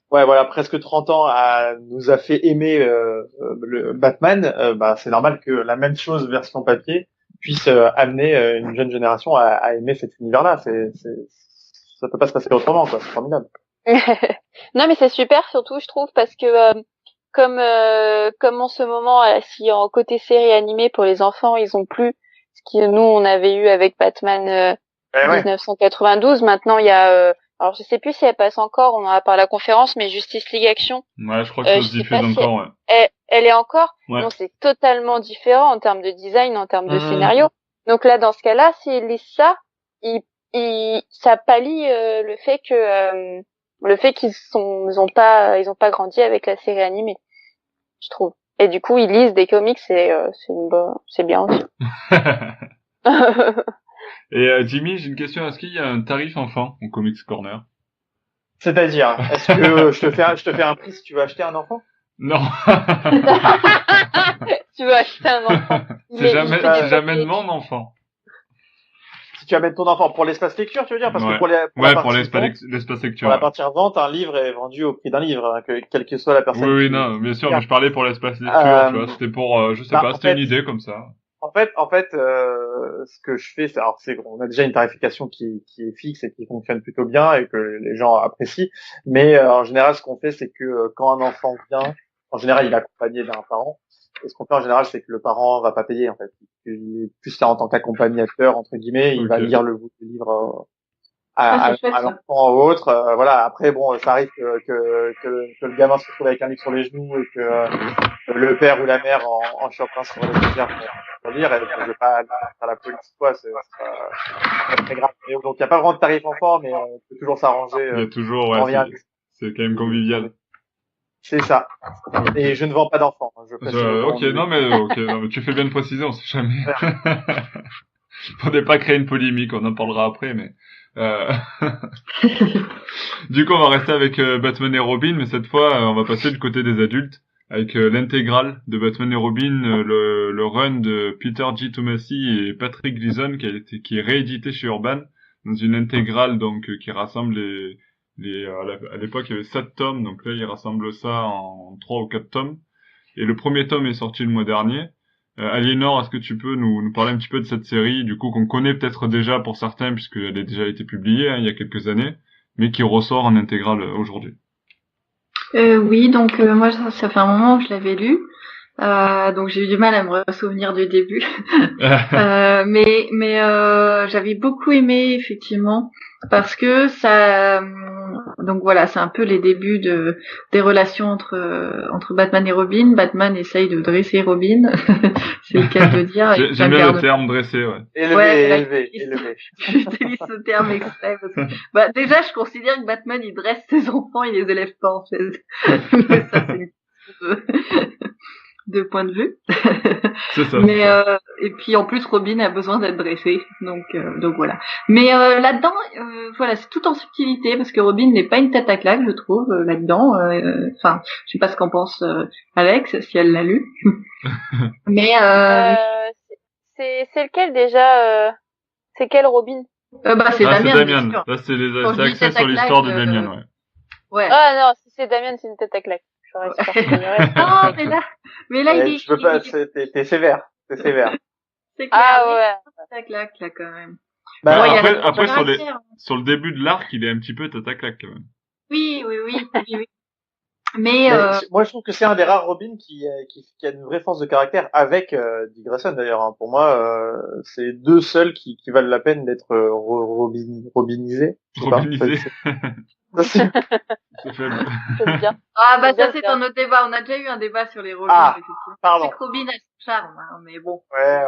Ouais, voilà, presque 30 ans nous a fait aimer le Batman, c'est normal que la même chose version papier puisse amener une jeune génération à aimer cet univers-là. Ça peut pas se passer autrement, quoi. C'est formidable. Non, mais c'est super, surtout, je trouve, parce que comme en ce moment, si en côté série animée pour les enfants, ils ont plus ce que nous on avait eu avec Batman Ouais. 1992. Maintenant, il y a alors je sais plus si elle passe encore, on en a parlé à la conférence, mais Justice League Action. Ouais, je crois que ça je se sais diffuse pas si encore, ouais. elle est encore. Ouais. Non, c'est totalement différent en termes de design, en termes de scénario. Donc là, dans ce cas-là, s'ils lisent ça, ça pallie le fait ils ont pas grandi avec la série animée, je trouve. Et du coup, ils lisent des comics, c'est bien aussi. Et Jimmy, j'ai une question. Est-ce qu'il y a un tarif enfant au Comics Corner? C'est-à-dire, est-ce que je te fais un prix si tu veux acheter un enfant? Non. Tu veux acheter un enfant. Si j'amène mon enfant. Si tu amènes ton enfant pour l'espace lecture, tu veux dire? Parce que pour l'espace lecture. Pour la partie vente, un livre est vendu au prix d'un livre, hein, quelle que soit la personne. Oui, non, bien sûr, mais je parlais pour l'espace lecture, tu vois. C'était pour, je sais pas, c'était une idée comme ça. En fait, ce que je fais, on a déjà une tarification qui est fixe et qui fonctionne plutôt bien et que les gens apprécient. Mais en général, ce qu'on fait, c'est que quand un enfant vient, en général, il est accompagné d'un parent. Et ce qu'on fait en général, c'est que le parent va pas payer en fait. Il est plus là en tant qu'accompagnateur entre guillemets. Il va lire le livre à l'enfant ou autre. Voilà. Après, bon, ça arrive que le gamin se retrouve avec un livre sur les genoux et que le père ou la mère en chope un sur les médias pour lire. Et je vais pas faire la police, quoi. C'est pas très grave. Et donc, il n'y a pas vraiment de tarif enfant, mais on peut toujours s'arranger. Il y a toujours, c'est quand même convivial. C'est ça. Et je ne vends pas d'enfants. Ok, non mais tu fais bien de préciser, on sait jamais. Faudrait pas créer une polémique, on en parlera après, mais du coup, on va rester avec Batman et Robin, mais cette fois, on va passer du côté des adultes avec l'intégrale de Batman et Robin, le run de Peter G. Tomasi et Patrick Gleason qui est réédité chez Urban dans une intégrale donc qui rassemble à l'époque il y avait 7 tomes, donc là il rassemble ça en 3 ou 4 tomes. Et le premier tome est sorti le mois dernier. Aliénor, est-ce que tu peux nous parler un petit peu de cette série, du coup qu'on connaît peut-être déjà pour certains puisqu'elle a déjà été publiée il y a quelques années, mais qui ressort en intégrale aujourd'hui? Oui, donc moi ça fait un moment que je l'avais lu. Donc j'ai eu du mal à me souvenir du début. Mais j'avais beaucoup aimé effectivement parce que ça donc voilà, c'est un peu les débuts des relations entre Batman et Robin. Batman essaye de dresser Robin, c'est le cas de dire. J'aime bien le terme dresser, ouais. Élevé. J'utilise ce terme exprès parce que déjà je considère que Batman il dresse ses enfants, il les élève pas en fait. Mais ça c'est une de point de vue. C'est ça. Mais et puis en plus Robin a besoin d'être dressé, donc voilà. Mais là-dedans, voilà, c'est tout en subtilité parce que Robin n'est pas une tête à claque, je trouve, là-dedans. Enfin, je sais pas ce qu'en pense Alex, si elle l'a lu. Mais c'est lequel déjà c'est quel Robin? C'est Damian. Là, c'est axé sur l'histoire de Damian, ouais. Ouais. Ah non, si c'est Damian, c'est une tête à claque. Non, mais là, je veux pas, t'es sévère. C'est clair. Ah ouais. Claque, là, quand même. Après, sur le début de l'arc, il est un petit peu tête à claque, quand même. Oui. Mais moi, je trouve que c'est un des rares Robin qui a une vraie force de caractère avec Dick Grayson, d'ailleurs. Hein. Pour moi, c'est deux seuls qui valent la peine d'être robinisés. Robinisés. C'est bien. Ah ça c'est un autre débat. On a déjà eu un débat sur les Robins. Pardon. C'est que Robin a son charme, hein, mais bon. Ouais.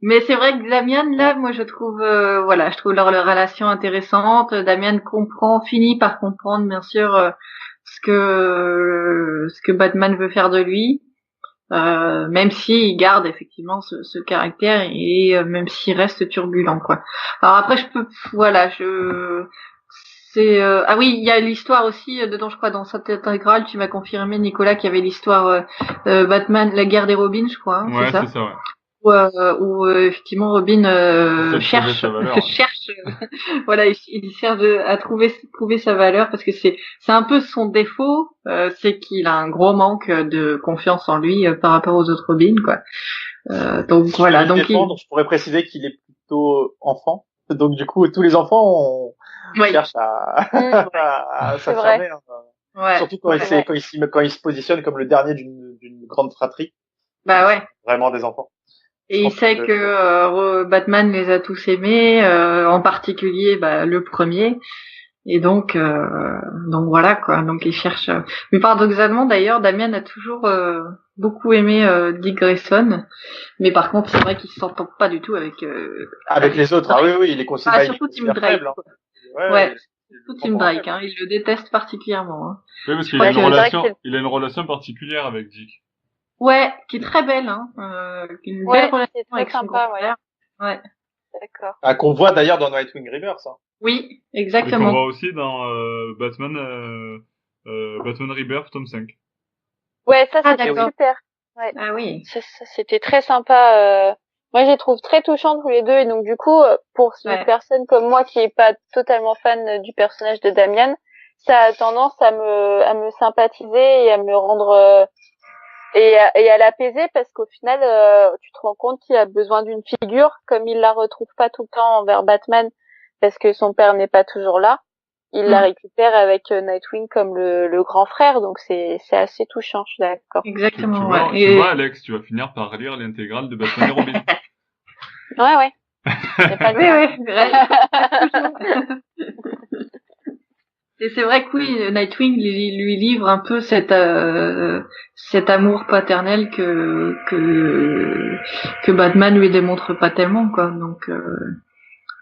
Mais c'est vrai que Damian, là, moi je trouve, je trouve leur relation intéressante. Damian finit par comprendre bien sûr ce que Batman veut faire de lui. Même s'il garde effectivement ce caractère et même s'il reste turbulent, quoi. Alors après ah oui, il y a l'histoire aussi dedans, je crois, dans cette intégrale, tu m'as confirmé, Nicolas, qu'il y avait l'histoire Batman, la guerre des Robins, je crois. Ouais, c'est ça, ouais. Effectivement Robin cherche voilà, il cherche à trouver sa valeur parce que c'est un peu son défaut, c'est qu'il a un gros manque de confiance en lui par rapport aux autres Robins, quoi. Donc voilà, donc je pourrais préciser qu'il est plutôt enfant. Donc du coup, tous les enfants cherchent à s'affirmer. Ouais, surtout quand il se positionne comme le dernier d'une grande fratrie. Bah ouais. Vraiment des enfants. Et il sait que Batman les a tous aimés, en particulier le premier. Et donc voilà quoi. Donc il cherche. Mais paradoxalement d'ailleurs, Damian a toujours beaucoup aimé Dick Grayson, mais par contre c'est vrai qu'il s'entend pas du tout avec les autres. Ah oui, il est considéré surtout Tim Drake. Ouais. Surtout Tim Drake, hein, il le déteste particulièrement. Hein. Oui, parce qu'il a une relation particulière avec Dick. Ouais, qui est très belle, hein. Une belle relation avec son sympa, grand frère. Ouais. D'accord. Ah, qu'on voit d'ailleurs dans Nightwing Rebirth, ça. Oui, exactement. Et qu'on voit aussi dans Batman Rebirth tome 5. Ouais, ça c'était super. Ouais. Ah oui. Ça, c'était très sympa. Moi, je les trouve très touchants tous les deux, et donc du coup, pour une personne comme moi qui est pas totalement fan du personnage de Damian, ça a tendance à me sympathiser et à me rendre et à l'apaiser, parce qu'au final, tu te rends compte qu'il a besoin d'une figure, comme il la retrouve pas tout le temps envers Batman, parce que son père n'est pas toujours là. Il la récupère avec Nightwing comme le grand frère, donc c'est assez touchant, je suis d'accord. Exactement. Tu vois, Alex, tu vas finir par lire l'intégrale de Batman et Robin. Ouais. Et c'est vrai que oui, Nightwing lui livre un peu cet amour paternel que Batman lui démontre pas tellement, quoi. Donc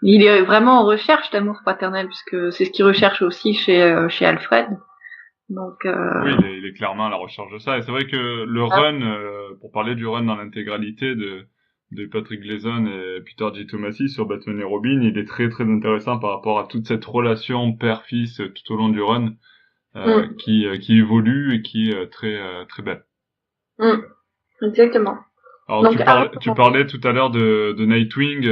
il est vraiment en recherche d'amour paternel, puisque c'est ce qu'il recherche aussi chez Alfred. Donc oui, il est clairement à la recherche de ça. Et c'est vrai que le run, pour parler du run dans l'intégralité de Patrick Gleason et Peter J. Tomasi sur Batman et Robin, il est très très intéressant par rapport à toute cette relation père-fils tout au long du run, qui évolue et qui est très très belle. Exactement. Alors donc, tu parlais tout à l'heure de Nightwing,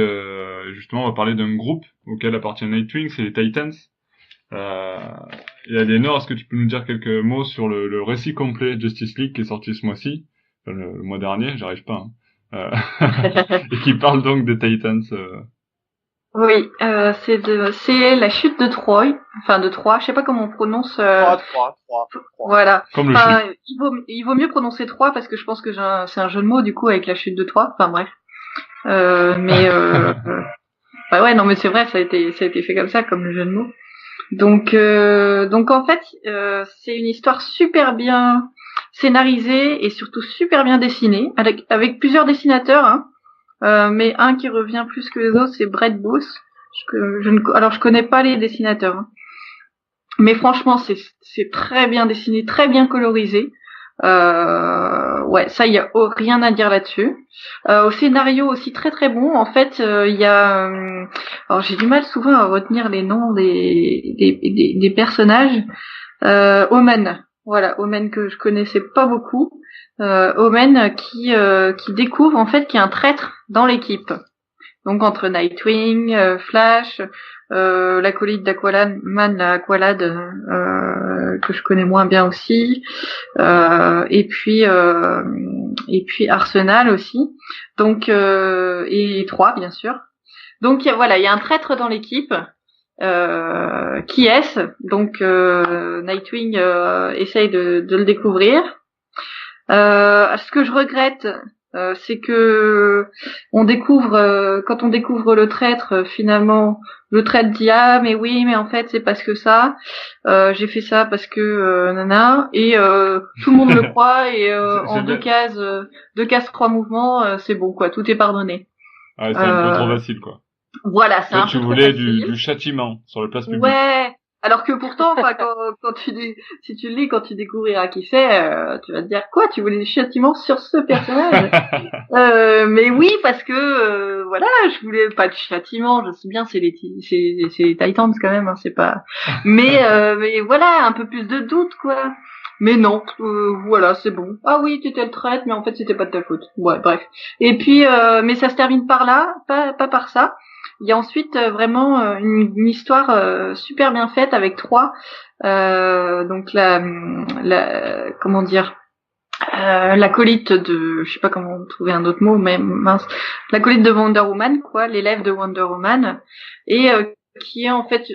justement on va parler d'un groupe auquel appartient Nightwing, c'est les Titans. Et Aliénor, est-ce que tu peux nous dire quelques mots sur le récit complet Justice League qui est sorti ce mois-ci, le mois dernier, j'arrive pas, hein. Et qui parle donc des Titans. Oui, c'est la chute de Troy, enfin de Troie, je sais pas comment on prononce. Troie. Voilà. Comme le il vaut mieux prononcer Troie, parce que je pense que c'est un jeu de mots du coup avec la chute de Troie. Enfin bref. Ouais, non mais c'est vrai, ça a été fait comme ça, comme le jeu de mots. Donc en fait, c'est une histoire super bien scénarisée et surtout super bien dessinée, avec plusieurs dessinateurs, hein. Mais un qui revient plus que les autres, c'est Brett Booth. Je connais pas les dessinateurs, hein. Mais franchement, c'est très bien dessiné, très bien colorisé. Ouais, ça, il y a rien à dire là-dessus. Au scénario aussi très très bon. En fait, il y a, alors j'ai du mal souvent à retenir les noms des personnages. Omen, voilà, Omen que je connaissais pas beaucoup. Omen qui découvre en fait qu'il y a un traître dans l'équipe. Donc entre Nightwing, Flash, l'acolyte d'Aquaman, la Aqualad, que je connais moins bien aussi, et puis Arsenal aussi. Donc et 3 bien sûr. Donc voilà, il y a un traître dans l'équipe. Qui est-ce? Donc Nightwing essaye de le découvrir. Ce que je regrette, c'est que quand on découvre le traître, finalement, le traître dit ah mais oui, mais en fait c'est parce que ça, j'ai fait ça parce que nana, et tout le monde le croit, et en deux cases 3 mouvements, c'est bon quoi, tout est pardonné. Ah, c'est un peu trop facile quoi. Voilà, c'est un peu trop facile. Tu voulais du châtiment sur le place publique. Ouais. Alors que pourtant, si tu le lis, quand tu découvriras qui c'est, tu vas te dire quoi? Tu voulais du châtiment sur ce personnage? Mais oui, parce que voilà, je voulais pas de châtiment. Je sais bien, c'est les Titans quand même, hein, c'est pas. Mais voilà, un peu plus de doute quoi. Mais non, voilà, c'est bon. Ah oui, tu le traite, mais en fait, c'était pas de ta faute. Ouais, bref. Et puis, mais ça se termine par là, pas par ça. Il y a ensuite vraiment une histoire super bien faite avec trois. Donc comment dire, l'acolyte de, je sais pas comment trouver un autre mot, mais mince, l'acolyte de Wonder Woman, quoi, l'élève de Wonder Woman, et qui est en fait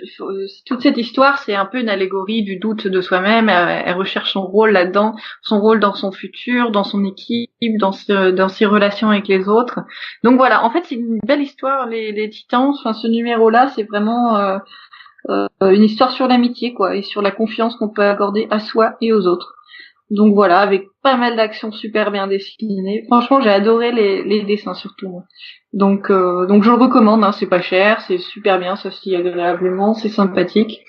toute cette histoire, c'est un peu une allégorie du doute de soi-même. Elle recherche son rôle là-dedans, son rôle dans son futur, dans son équipe, dans ses relations avec les autres. Donc voilà, en fait, c'est une belle histoire. Les Titans, enfin ce numéro-là, c'est vraiment une histoire sur l'amitié, quoi, et sur la confiance qu'on peut accorder à soi et aux autres. Donc voilà, avec pas mal d'actions super bien dessinées. Franchement, j'ai adoré les dessins surtout. Moi. Donc je le recommande. Hein, c'est pas cher, c'est super bien, ça se lit agréablement, c'est sympathique.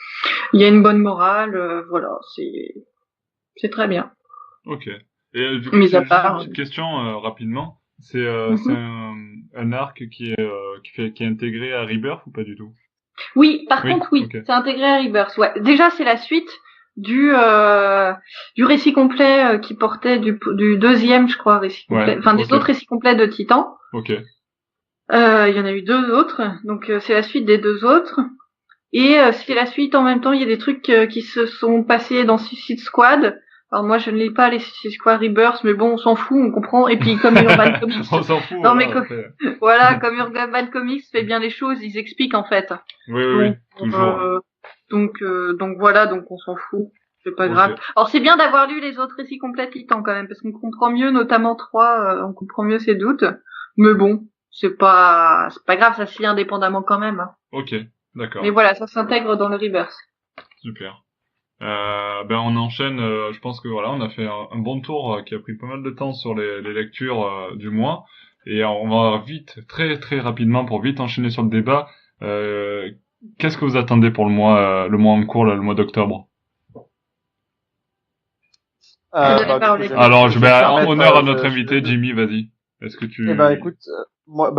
Il y a une bonne morale, voilà, c'est très bien. Ok. Et du coup, Mis c'est à juste part. une petite question rapidement. C'est un arc qui est intégré à Rebirth ou pas du tout? Oui, par Oui, contre, oui, ok. c'est intégré à Rebirth. Ouais, déjà c'est la suite du récit complet qui portait du deuxième, je crois, récit complet. Ouais, Enfin, des ok. autres récits complets de Titan. Ok. Il y en a eu deux autres, donc c'est la suite des deux autres. Et c'est la suite en même temps, il y a des trucs qui se sont passés dans Suicide Squad. Alors moi je ne lis pas les Suicide Squad Rebirth, mais bon on s'en fout, on comprend. Et puis comme Urban Comics, On s'en fout, non voilà, mais après. voilà, comme Urban Comics fait bien les choses, ils expliquent en fait. Oui, oui, oui, Donc toujours. donc voilà, donc on s'en fout, c'est pas grave. Ok. Alors c'est bien d'avoir lu les autres récits complets Titan quand même, parce qu'on comprend mieux, notamment 3, on comprend mieux ses doutes. Mais bon, c'est pas grave, ça se lit indépendamment quand même. Hein. Ok, d'accord. Mais voilà, ça s'intègre dans le Rebirth. Super. Ben on enchaîne. Je pense que voilà, on a fait un bon tour qui a pris pas mal de temps sur les lectures du mois, et on va vite, très très rapidement pour vite enchaîner sur le débat. Qu'est-ce que vous attendez pour le mois en cours, là, le mois d'octobre? La Du coup, parole est à Alors, vous. je vais en permettre, honneur à je, notre je vais invité, te- Jimmy, vas-y. Est-ce que Eh ben, tu... écoute, moi,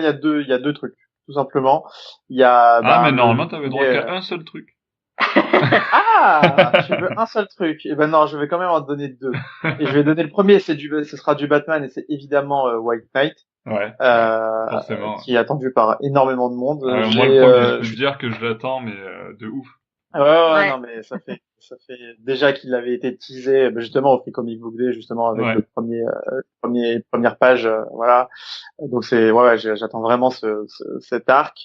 il y a deux trucs, tout simplement. Il y a, Ah, mais le normalement, t'avais premier. droit qu'à un seul truc. Ah, tu veux un seul truc? Eh ben non, je vais quand même en donner deux. Et je vais donner le premier, ce sera du Batman et c'est évidemment White Knight, Ouais, forcément. qui est attendu par énormément de monde. Moi, le premier, je peux te dire que je l'attends, mais de ouf. Ouais, Ouais. non, mais ça fait déjà qu'il avait été teasé, justement au Free Comic Book Day, justement avec Ouais. le première page, voilà. Donc ouais, j'attends vraiment cet arc.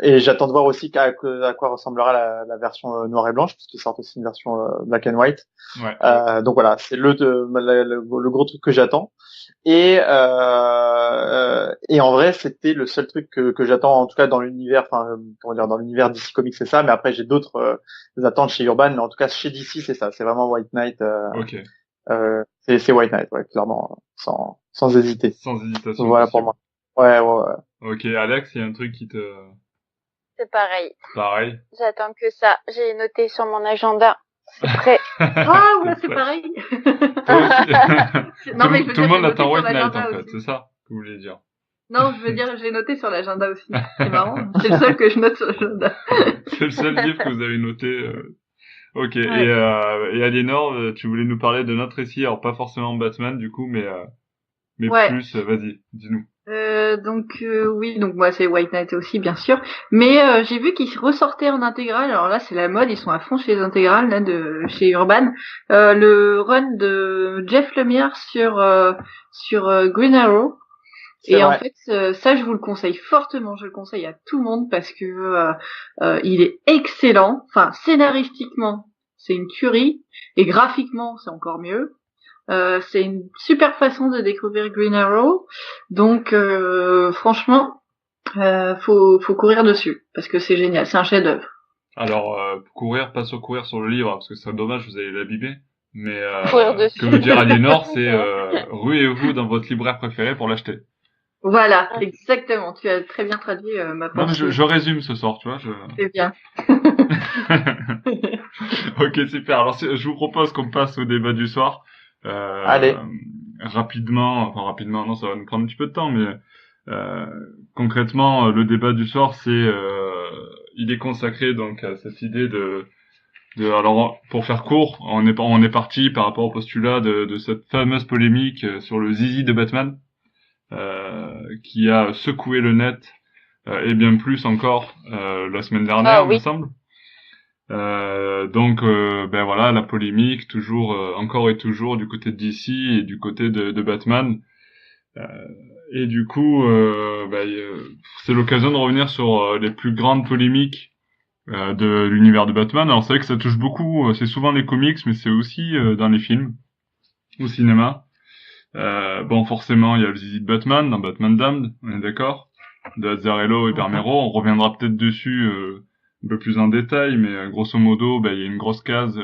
Et j'attends de voir aussi à quoi ressemblera la version noir et blanche, puisqu'il sort aussi une version black and white. Ouais. Donc voilà, c'est le gros truc que j'attends. Et en vrai, c'était le seul truc que j'attends, en tout cas dans l'univers, enfin comment dire, dans l'univers DC Comics, c'est ça. Mais après, j'ai d'autres attentes chez Urban, mais en tout cas chez DC, c'est ça. C'est vraiment White Knight. Ok. C'est White Knight, ouais, clairement, sans hésiter. Sans hésitation Voilà pour possible. moi. Ouais. Ok, Alex, il y a un truc qui te... C'est pareil. Pareil. J'attends que ça. J'ai noté sur mon agenda. C'est prêt. Ah ouais, c'est prêt. pareil. Toi aussi. Non mais je veux Tout le dire, monde j'ai noté attend sur White Knight, l'agenda en fait. aussi. C'est ça que vous voulez dire. Non, je veux dire, j'ai noté sur l'agenda aussi. C'est marrant. C'est le seul que je note sur l'agenda. C'est le seul livre que vous avez noté. Ok. Ouais. Et Aliénor, tu voulais nous parler de notre récit, alors pas forcément Batman du coup, mais Ouais. plus, vas-y, dis-nous. Oui, donc moi c'est White Knight aussi bien sûr, mais j'ai vu qu'ils ressortaient en intégrale. Alors là c'est la mode, ils sont à fond chez les intégrales là de chez Urban. Le run de Jeff Lemire sur Green Arrow. C'est Et en vrai. fait, ça je vous le conseille fortement, je le conseille à tout le monde parce que il est excellent. Enfin scénaristiquement c'est une tuerie et graphiquement c'est encore mieux. C'est une super façon de découvrir Green Arrow. Donc franchement, faut courir dessus parce que c'est génial, c'est un chef-d'œuvre. Alors, pas courir sur le livre, parce que c'est dommage, vous allez l'abîmer. Mais Courir ce dessus. que veut dire Aliénor, c'est ruez-vous dans votre libraire préféré pour l'acheter. Voilà, exactement. Tu as très bien traduit ma Non, mais pensée. je résume ce soir, tu vois. C'est bien. Ok, super. Alors, je vous propose qu'on passe au débat du soir. Allez. Rapidement, non, ça va nous prendre un petit peu de temps, mais concrètement, le débat du soir, il est consacré donc à cette idée Alors, pour faire court, on est parti par rapport au postulat de cette fameuse polémique sur le zizi de Batman, qui a secoué le net, et bien plus encore, la semaine dernière, me semble. Donc, ben voilà, la polémique, toujours, encore et toujours, du côté de DC et du côté de Batman. Et du coup, c'est l'occasion de revenir sur les plus grandes polémiques de l'univers de Batman. Alors c'est vrai que ça touche beaucoup, c'est souvent les comics, mais c'est aussi dans les films, au cinéma. Bon, forcément, il y a le zizi de Batman, dans Batman Damned, on est d'accord, de Azzarello et Bermero. On reviendra peut-être dessus un peu plus en détail, mais grosso modo, il y a une grosse case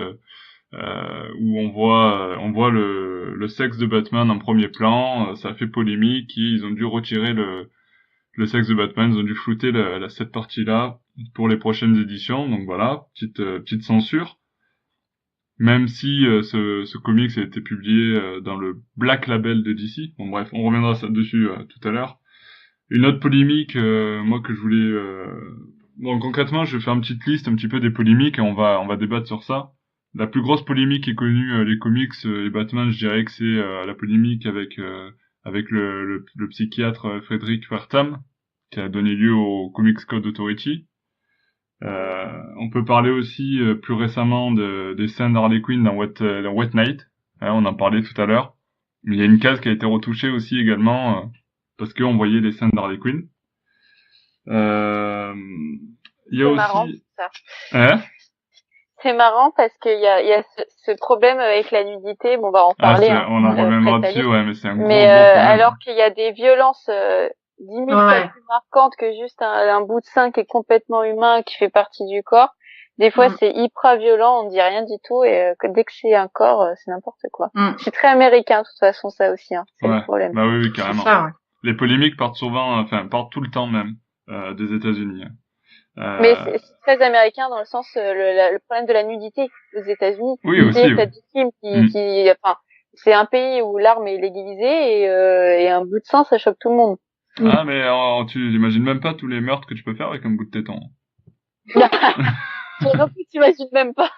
où on voit le sexe de Batman en premier plan. Ça a fait polémique, ils ont dû retirer le sexe de Batman, ils ont dû flouter cette partie-là pour les prochaines éditions. Donc voilà, petite censure. Même si ce comics a été publié dans le Black Label de DC. Bon bref, on reviendra dessus tout à l'heure. Une autre polémique, moi que je voulais... Bon, concrètement, je vais faire une petite liste un petit peu des polémiques et on va débattre sur ça. La plus grosse polémique qui est connue, les comics et Batman, je dirais que c'est la polémique avec le psychiatre Frederick Wertham, qui a donné lieu au Comics Code Authority. On peut parler aussi plus récemment des scènes d'Harley Quinn dans Wet Night. On en parlait tout à l'heure. Mais il y a une case qui a été retouchée aussi également parce qu'on voyait les scènes d'Harley Quinn. Il y a aussi... marrant, ça. Hein? C'est marrant parce qu'il y a ce problème avec la nudité. Bon, on va en parler. On en reviendra dessus, ouais, mais c'est un gros problème. Alors qu'il y a des violences 10 000 fois plus marquantes que juste un bout de sein qui est complètement humain, qui fait partie du corps. Des fois, c'est hyper violent, on dit rien du tout, et dès que c'est un corps, c'est n'importe quoi. C'est très américain, de toute façon, ça aussi, hein. C'est le problème. Bah oui, carrément. Ça, les polémiques partent tout le temps même des États-Unis. Mais c'est très américain dans le sens le problème de la nudité aux États-Unis. Oui, aussi. T'as des films c'est un pays où l'arme est légalisée et un bout de sang, ça choque tout le monde. Ah, mais tu imagines même pas tous les meurtres que tu peux faire avec un bout de téton. Non plus, tu imagines même pas.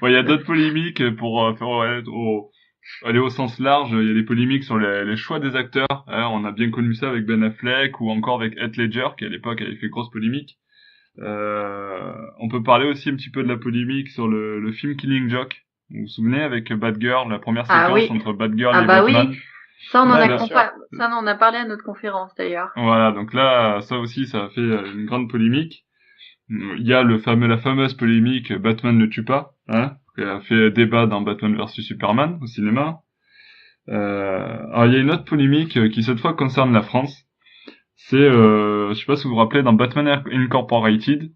Il y a d'autres polémiques pour aller au sens large. Il y a des polémiques sur les choix des acteurs. On a bien connu ça avec Ben Affleck ou encore avec Heath Ledger qui à l'époque avait fait grosse polémique. On peut parler aussi un petit peu de la polémique sur le film Killing Joke. Vous vous souvenez avec Batgirl, la première séquence entre Batgirl et Batman. Oui. Ça, on en a parlé à notre conférence, d'ailleurs. Voilà, donc là, ça aussi, ça a fait une grande polémique. Il y a la fameuse polémique Batman ne tue pas, qui a fait débat dans Batman vs Superman au cinéma. Alors, il y a une autre polémique qui, cette fois, concerne la France. C'est, je sais pas si vous vous rappelez, dans Batman Incorporated,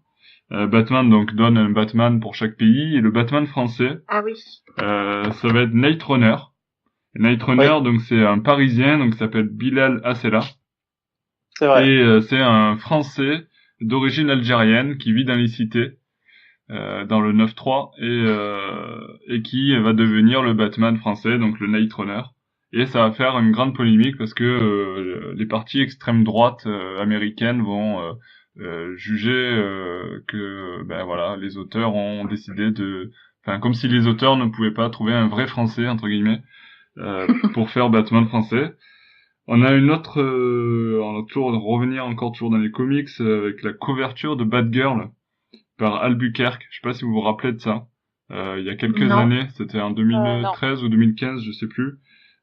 Batman, donc, donne un Batman pour chaque pays, et le Batman français. Ah oui. Ça va être Night Runner. Night Runner, donc c'est un Parisien, donc il s'appelle Bilal Hassela. C'est vrai. Et c'est un Français d'origine algérienne qui vit dans les cités, dans le 9-3, et qui va devenir le Batman français, donc le Night Runner. Et ça va faire une grande polémique parce que les partis extrême droite américaines vont juger que les auteurs ont décidé comme si les auteurs ne pouvaient pas trouver un vrai Français entre guillemets. Pour faire Batman français. On a une autre, on va toujours dans les comics avec la couverture de Batgirl par Albuquerque. Je sais pas si vous vous rappelez de ça. Il y a quelques années, c'était en 2013 ou 2015, je sais plus.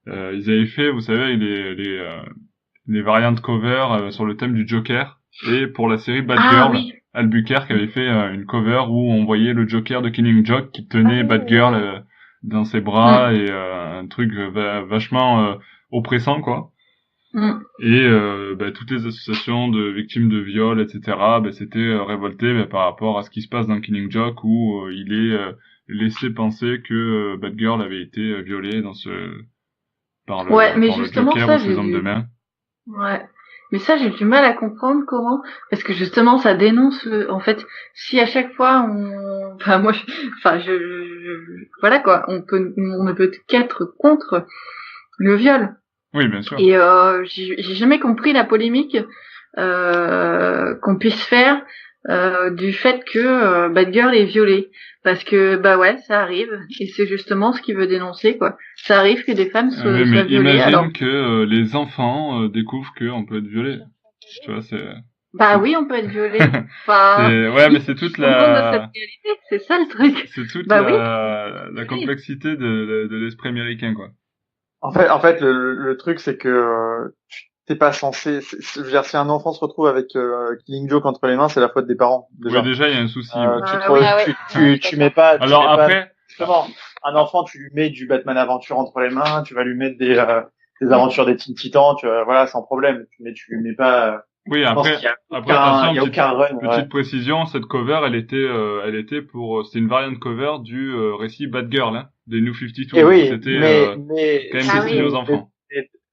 Ils avaient fait, vous savez, les variantes cover sur le thème du Joker et pour la série Batgirl. Albuquerque avait fait une cover où on voyait le Joker de Killing Joke qui tenait Batgirl dans ses bras et un truc vachement oppressant quoi. Et toutes les associations de victimes de viol etc. S'étaient révoltées par rapport à ce qui se passe dans Killing Joke où il est laissé penser que Batgirl avait été violée par le Joker ou ses hommes de main. Ouais. Mais ça, j'ai du mal à comprendre comment, parce que justement, ça dénonce en fait, si à chaque fois voilà quoi, on ne peut qu'être contre le viol. Oui, bien sûr. Et j'ai jamais compris la polémique qu'on puisse faire du fait que Batgirl est violée. Parce que bah ouais, ça arrive, et c'est justement ce qu'il veut dénoncer, quoi. Ça arrive que des femmes soient mais violées. imagine Alors que les enfants découvrent qu'on peut être violé. Tu vois, bah c'est oui, on peut être violé. Enfin, ouais, mais c'est toute tout le monde de cette la réalité, c'est ça le truc. c'est toute Bah oui. la complexité de l'esprit américain, quoi. En fait, le truc, c'est que t'es pas censé. Je veux dire, si un enfant se retrouve avec Killing Joke entre les mains, c'est la faute des parents Oui, déjà. déjà il y a un souci. Ouais. Tu, Ah oui. Ah ouais. tu mets pas. Tu Alors mets pas après, justement un enfant, tu lui mets du Batman Aventure entre les mains, tu vas lui mettre des aventures des Teen Titans, voilà, sans problème. Mais tu lui mets pas. oui, Je pense après, qu'il y a après aucun, attention, il y a aucun run. petite Ouais. précision, cette cover, elle était pour, c'était une variante cover du récit Batgirl, hein, des New 52. Et oui, C'était mais quand même Ah destiné oui. aux enfants.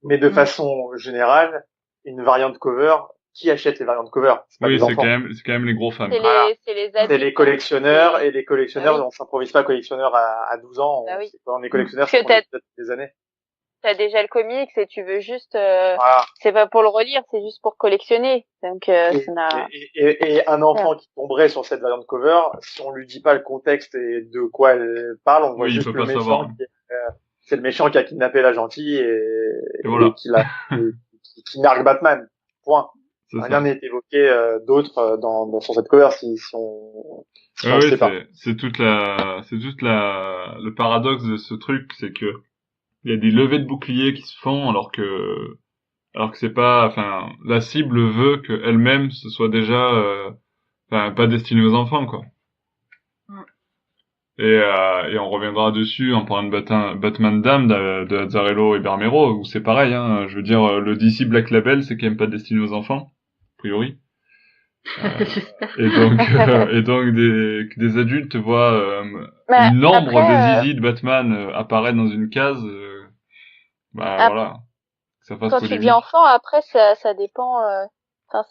mais de façon générale, une variante cover, qui achète les variantes cover? C'est pas Oui, des enfants. c'est quand même les gros fans. C'est Voilà. les C'est adultes. les collectionneurs, hein. et les collectionneurs, Ah oui. on s'improvise pas collectionneur à 12 ans. Bah oui. On est collectionneur, Parce que c'est depuis des années. t'as déjà le comics et tu veux juste, Voilà. c'est pas pour le relire, c'est juste pour collectionner. Donc, ça n'a, Et un enfant qui tomberait sur cette variante cover, si on lui dit pas le contexte et de quoi elle parle, on voit Oui, il juste peut le pas savoir. méchant c'est le méchant qui a kidnappé la gentille Et voilà. qui nargue Batman. Point. C'est Rien ça. n'est évoqué d'autre sur cette cover si on Ouais, le oui, sait pas. c'est le paradoxe de ce truc, c'est que il y a des levées de boucliers qui se font alors que c'est pas, enfin, la cible veut que elle-même ce soit déjà, enfin, pas destiné aux enfants, quoi. Mm. Et on reviendra dessus en parlant de Batman Dame de Azzarello et Bermero, où c'est pareil, hein. Je veux dire, le DC Black Label, c'est quand même pas destiné aux enfants, a priori. J'espère. Et donc des adultes voient Bah, une ombre après, de Zizi de Batman apparaître dans une case, bah ap- voilà, que ça fasse quand tu dis polémique. enfant, après, ça dépend, enfin,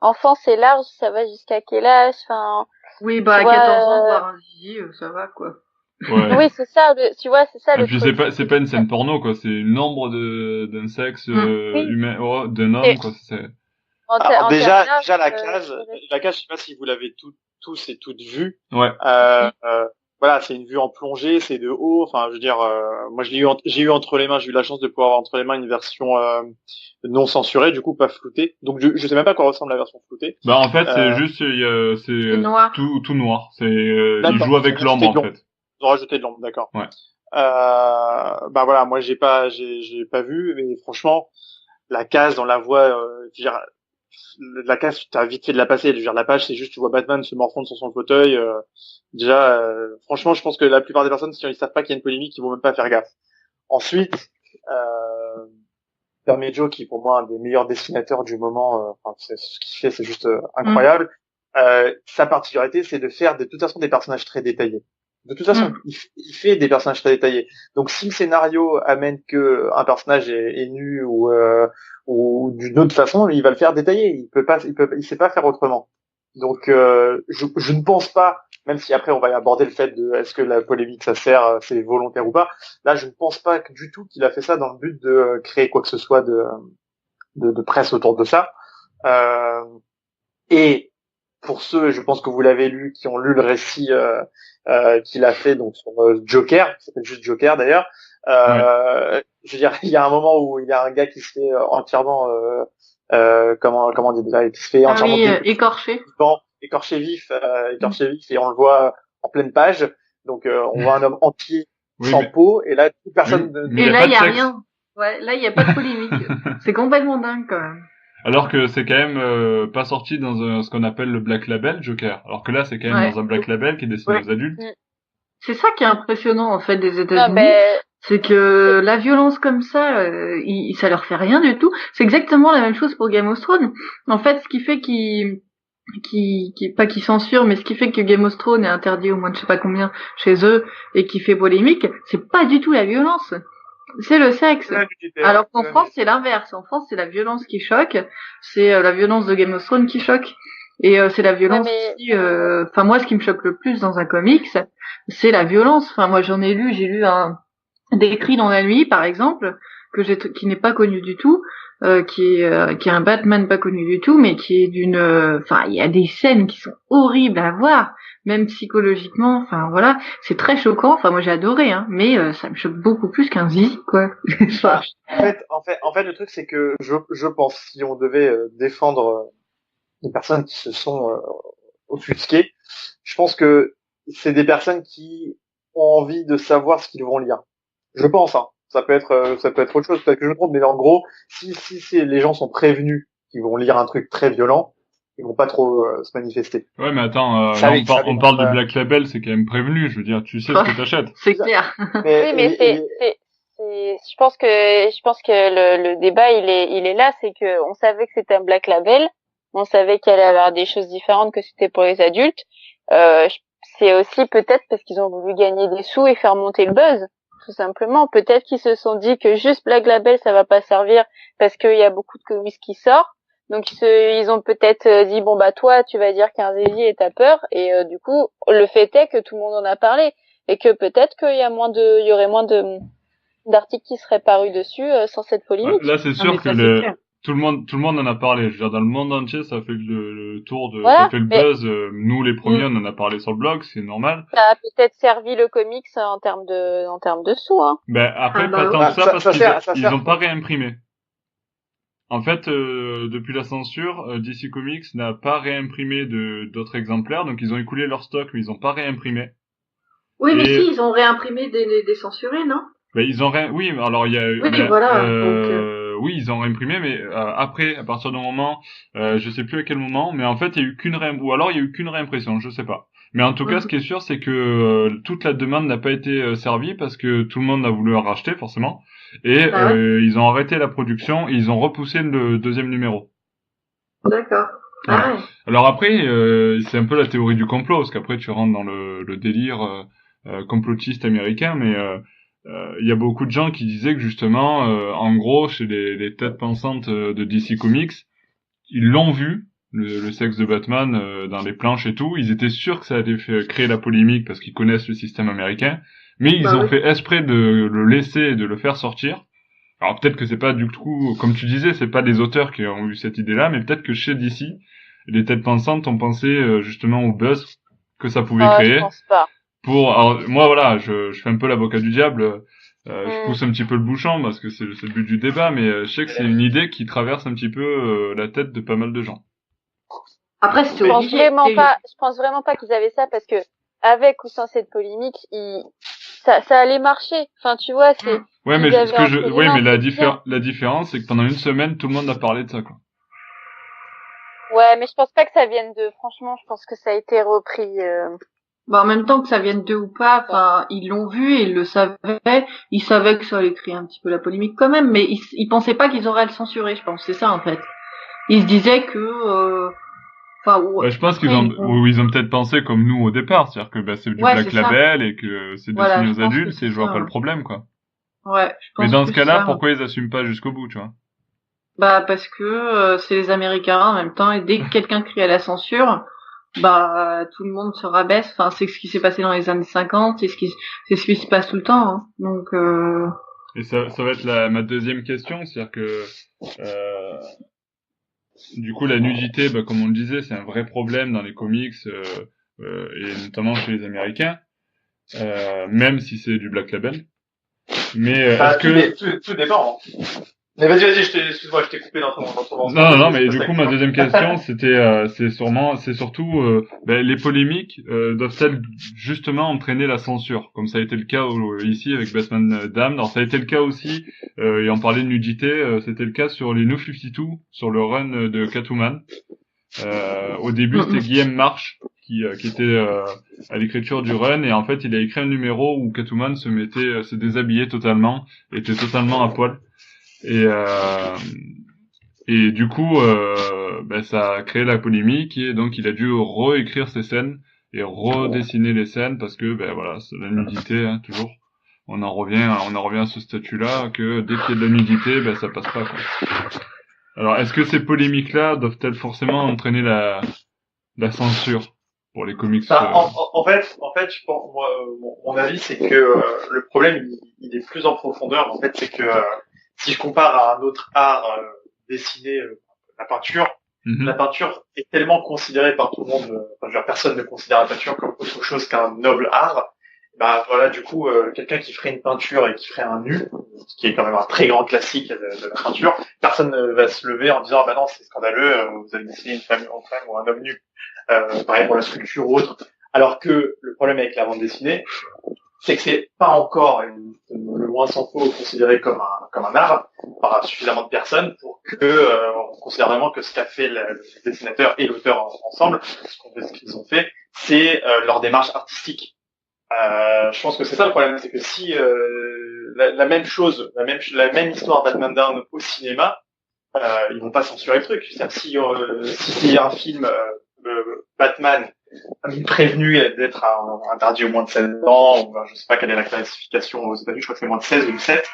enfant, c'est large, ça va jusqu'à quel âge, enfin, Oui, bah à tu vois, 14 ans, voir un zizi, ça va, quoi. Ouais. oui, c'est ça, tu vois, c'est ça Et le puis truc. c'est pas une scène porno, quoi, c'est une ombre d'un sexe Oui. humain, d'un homme, Et quoi. C'est Alors en termes d'âge, déjà la case, je sais pas si vous l'avez tous et toutes vu. ouais. Voilà, c'est une vue en plongée, c'est de haut. Enfin, je veux dire, moi j'ai eu entre les mains, j'ai eu la chance de pouvoir avoir entre les mains une version non censurée, du coup pas floutée. Donc je sais même pas à quoi ressemble la version floutée. Bah en fait c'est Euh, juste c'est noir. tout noir. C'est il D'accord, joue avec ils ont l'ombre en rajouté de fait. Ils ont rajouté de l'ombre, d'accord. Ouais. Bah voilà, moi j'ai pas vu, mais franchement, la case, on la voit. Je veux dire, la case, t'as vite fait de la passer. Je veux dire, la page, c'est juste tu vois Batman se morfondre sur son fauteuil. Déjà, franchement, je pense que la plupart des personnes, si ils savent pas qu'il y a une polémique, ils vont même pas faire gaffe. Ensuite, Bermejo, qui est pour moi un des meilleurs dessinateurs du moment, enfin, ce qu'il fait, c'est juste incroyable. Sa particularité, c'est de faire de toute façon des personnages très détaillés. De toute façon, il fait des personnages très détaillés. Donc, si le scénario amène que un personnage est nu ou d'une autre façon, il va le faire détaillé. Il sait pas faire autrement. Donc, je ne pense pas, même si après on va aborder le fait de est-ce que la polémique ça sert, c'est volontaire ou pas. Là, je ne pense pas du tout qu'il a fait ça dans le but de créer quoi que ce soit de presse autour de ça. Et pour ceux, je pense que vous l'avez lu, qui ont lu le récit qu'il a fait donc sur Joker, qui s'appelle juste Joker d'ailleurs. Je veux dire, il y a un moment où il y a un gars qui se fait entièrement comment on dit déjà, qui se fait entièrement Écorché. écorché vif, et on le voit en pleine page. Donc on voit un homme entier sans peau, et là toute personne. Et là il y a rien. Ouais, là il y a pas de polémique. C'est complètement dingue quand même. Alors que c'est quand même pas sorti dans ce qu'on appelle le Black Label Joker. Alors que là, c'est quand même dans un Black Label qui est destiné aux adultes. C'est ça qui est impressionnant en fait des États-Unis, c'est que la violence comme ça, ça leur fait rien du tout. C'est exactement la même chose pour Game of Thrones. En fait, ce qui fait pas qu'ils censurent, mais ce qui fait que Game of Thrones est interdit au moins de je sais pas combien chez eux et qui fait polémique, c'est pas du tout la violence. C'est le sexe. Alors qu'en France, c'est l'inverse. En France, c'est la violence qui choque. C'est la violence de Game of Thrones qui choque. Et c'est la violence aussi. Enfin, moi, ce qui me choque le plus dans un comics, c'est la violence. Enfin, moi, j'ai lu des cris dans la nuit, par exemple. qui n'est pas connu du tout, qui est un Batman pas connu du tout, mais qui est enfin, il y a des scènes qui sont horribles à voir, même psychologiquement. Enfin voilà, c'est très choquant. Enfin moi j'ai adoré, hein, mais ça me choque beaucoup plus qu'un zizi, quoi. En fait, le truc c'est que je pense si on devait défendre les personnes qui se sont offusquées, je pense que c'est des personnes qui ont envie de savoir ce qu'ils vont lire. Je pense, hein. Ça peut être autre chose, peut-être que je me trompe, mais en gros, si les gens sont prévenus qu'ils vont lire un truc très violent, ils vont pas trop se manifester. Ouais, mais attends, on parle de Black Label, c'est quand même prévenu. Je veux dire, tu sais ce que t'achètes. C'est clair. Oui, mais je pense que le débat il est là, c'est que on savait que c'était un Black Label, on savait qu'il allait y avoir des choses différentes, que c'était pour les adultes. C'est aussi peut-être parce qu'ils ont voulu gagner des sous et faire monter le buzz. Tout simplement, peut-être qu'ils se sont dit que juste Black Label ça va pas servir parce qu'il y a beaucoup de comics qui sortent. Donc ils ont peut-être dit bon bah toi tu vas dire qu'un zizi et t'as peur et du coup le fait est que tout le monde en a parlé et que peut-être qu'il y aurait moins d'articles qui seraient parus dessus sans cette polémique. Là c'est sûr que tout le monde en a parlé. Je veux dire, dans le monde entier, ça fait le tour voilà, ça fait le buzz. Nous, les premiers, on en a parlé sur le blog, c'est normal. Ça a peut-être servi le comics en termes de sous, hein. Ben, après, pas tant que ça, parce qu'ils ont pas réimprimé. En fait, depuis la censure, DC Comics n'a pas réimprimé d'autres exemplaires, donc ils ont écoulé leur stock, mais ils ont pas réimprimé. Oui, mais si, ils ont réimprimé des censurés, non? Ben, oui, alors il y a oui, ils ont réimprimé, mais après, à partir d'un moment, je sais plus à quel moment, mais en fait, il y a eu ou alors il y a eu qu'une réimpression, je sais pas. Mais en tout cas, ce qui est sûr, c'est que toute la demande n'a pas été servie parce que tout le monde a voulu en racheter, forcément, et ils ont arrêté la production et ils ont repoussé le deuxième numéro. D'accord. Ouais. Ah ouais. Alors après, c'est un peu la théorie du complot, parce qu'après tu rentres dans le délire complotiste américain, mais il y a beaucoup de gens qui disaient que justement, en gros, chez les têtes pensantes de DC Comics, ils l'ont vu, le sexe de Batman dans les planches et tout, ils étaient sûrs que ça allait créer la polémique parce qu'ils connaissent le système américain, mais ils ont fait exprès de le laisser et de le faire sortir. Alors peut-être que c'est pas du coup, comme tu disais, c'est pas des auteurs qui ont eu cette idée-là, mais peut-être que chez DC, les têtes pensantes ont pensé justement au buzz que ça pouvait créer. Je pense pas. Alors, moi voilà, je fais un peu l'avocat du diable, je pousse un petit peu le bouchon parce que c'est le but du débat, mais je sais que c'est une idée qui traverse un petit peu la tête de pas mal de gens. Après, je pense vraiment pas qu'ils avaient ça parce que avec ou sans cette polémique, ça allait marcher. Enfin, tu vois, c'est. Ouais, mais mais la différence, c'est que pendant une semaine, tout le monde a parlé de ça, quoi. Ouais, mais je pense pas que ça vienne franchement, je pense que ça a été repris. En même temps que ça vienne d'eux ou pas, enfin, ils l'ont vu et ils le savaient. Ils savaient que ça allait créer un petit peu la polémique quand même, mais ils pensaient pas qu'ils auraient à le censurer, je pense. C'est ça, en fait. Ils se disaient que, je pense qu'ils ont peut-être pensé comme nous au départ, c'est-à-dire que c'est du Black Label et que c'est destiné aux adultes et je vois pas le problème, quoi. Ouais, je pense. Mais dans ce cas-là, pourquoi ils assument pas jusqu'au bout, tu vois? Parce que c'est les Américains en même temps, et dès que quelqu'un crie à la censure, tout le monde se rabaisse. Enfin, c'est ce qui s'est passé dans les années 50, c'est ce qui se passe tout le temps, hein. Donc Et ça va être ma deuxième question, c'est-à-dire que du coup la nudité, comme on le disait, c'est un vrai problème dans les comics et notamment chez les Américains, même si c'est du Black Label. Mais est-ce que tout dépend. Mais vas-y, excuse-moi, je t'ai coupé dans ton Non, mais du coup, ma deuxième question, c'est surtout, les polémiques, doivent-elles justement entraîner la censure, comme ça a été le cas ici avec Batman Damned. Alors, ça a été le cas aussi, et on parlait de nudité, c'était le cas sur les New 52, sur le run de Catwoman. Au début, c'était Guillaume March, qui était à l'écriture du run, et en fait, il a écrit un numéro où Catwoman se déshabillait totalement, était totalement à poil. Et du coup, ça a créé la polémique et donc il a dû réécrire ses scènes et redessiner les scènes parce que c'est la nudité, hein, toujours. On en revient à ce statut-là que dès qu'il y a de la nudité, ça passe pas, quoi. Alors, est-ce que ces polémiques-là doivent-elles forcément entraîner la censure pour les comics? En fait, je pense, moi, mon avis, c'est que le problème, il est plus en profondeur. En fait, c'est que si je compare à un autre art dessiné, la peinture, la peinture est tellement considérée par tout le monde, enfin, je veux dire, personne ne considère la peinture comme autre chose qu'un noble art. Bah voilà, du coup, quelqu'un qui ferait une peinture et qui ferait un nu, ce qui est quand même un très grand classique de la peinture, personne ne va se lever en disant bah non c'est scandaleux, vous avez dessiné une femme ou un homme nu. Pareil pour la sculpture ou autre. Alors que le problème avec la bande dessinée, c'est que c'est pas encore, le moins s'en faut, considéré comme un art par suffisamment de personnes pour que on considère vraiment que ce qu'a fait le dessinateur et l'auteur ensemble, ce qu'ils ont fait, c'est leur démarche artistique. Je pense que c'est ça le problème, c'est que si la même chose, la même histoire Batman Down au cinéma, ils vont pas censurer le truc. C'est-à-dire si un film Batman prévenu d'être interdit au moins de 16 ans, ou je sais pas quelle est la classification aux États-Unis, je crois que c'est moins de 16 ou de 7,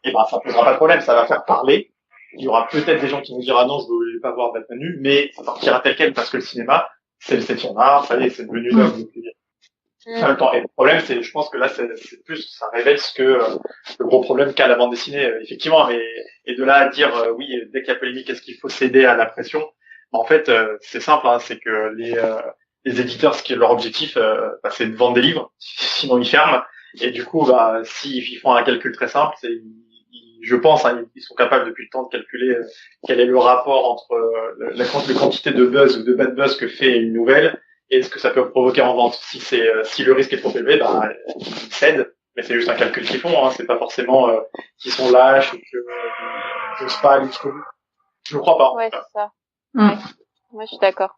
et ben ça posera pas de problème, ça va faire parler. Il y aura peut-être des gens qui vont dire ah non, je voulais pas voir Batman nu, mais ça partira tel quel parce que le cinéma, c'est le 7e art, ça y est, c'est devenu l'homme depuis très longtemps. Et le problème, c'est, je pense que là, c'est plus, ça révèle ce que le gros problème qu'a la bande dessinée, effectivement, et de là à dire oui, dès qu'il y a polémique, est-ce qu'il faut céder à la pression? En fait, c'est simple, hein, c'est que les éditeurs, ce qui est leur objectif, c'est de vendre des livres, sinon ils ferment. Et du coup, s'ils font un calcul très simple, je pense, hein, ils sont capables depuis le temps de calculer quel est le rapport entre la quantité de buzz ou de bad buzz que fait une nouvelle et ce que ça peut provoquer en vente. Si le risque est trop élevé, ils cèdent. Mais c'est juste un calcul qu'ils font, hein. C'est pas forcément qu'ils sont lâches ou qu'ils n'osent pas aller jusqu'au bout. Je ne crois pas. Ouais, c'est ça. Ouais. Moi, je suis d'accord.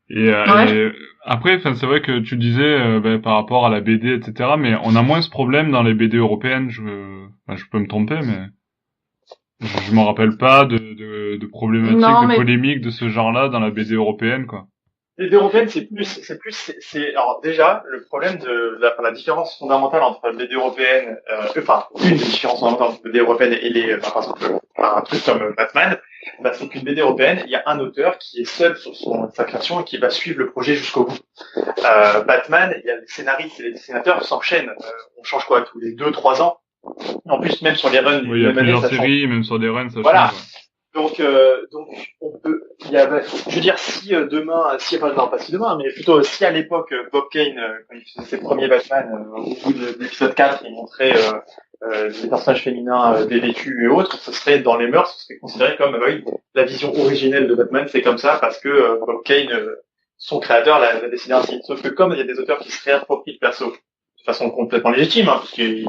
Et après, c'est vrai que tu disais par rapport à la BD, etc. Mais on a moins ce problème dans les BD européennes. Je peux me tromper, mais je m'en rappelle pas de problématiques, de polémiques de ce genre-là dans la BD européenne, quoi. Les BD européennes, alors déjà, le problème de la différence fondamentale entre la BD européenne, une des différences fondamentales entre la BD européenne et par exemple, un truc comme Batman, c'est qu'une BD européenne, il y a un auteur qui est seul sur sa création et qui va suivre le projet jusqu'au bout. Batman, il y a les scénaristes et les dessinateurs s'enchaînent. On change quoi, tous les 2-3 ans? En plus, même sur les runs, il y a plusieurs séries, même sur des runs, ça voilà. change. Donc on peut, je veux dire, si demain, pas si demain, mais plutôt si à l'époque Bob Kane, quand il faisait ses premiers Batman, au bout de l'épisode 4, il montrait des personnages féminins dévêtus et autres, ce serait dans les mœurs, ce serait considéré comme oui, la vision originelle de Batman, c'est comme ça parce que Bob Kane, son créateur, l'a dessiné ainsi. Sauf que comme il y a des auteurs qui se réapproprient le perso de façon complètement légitime, hein, parce qu'ils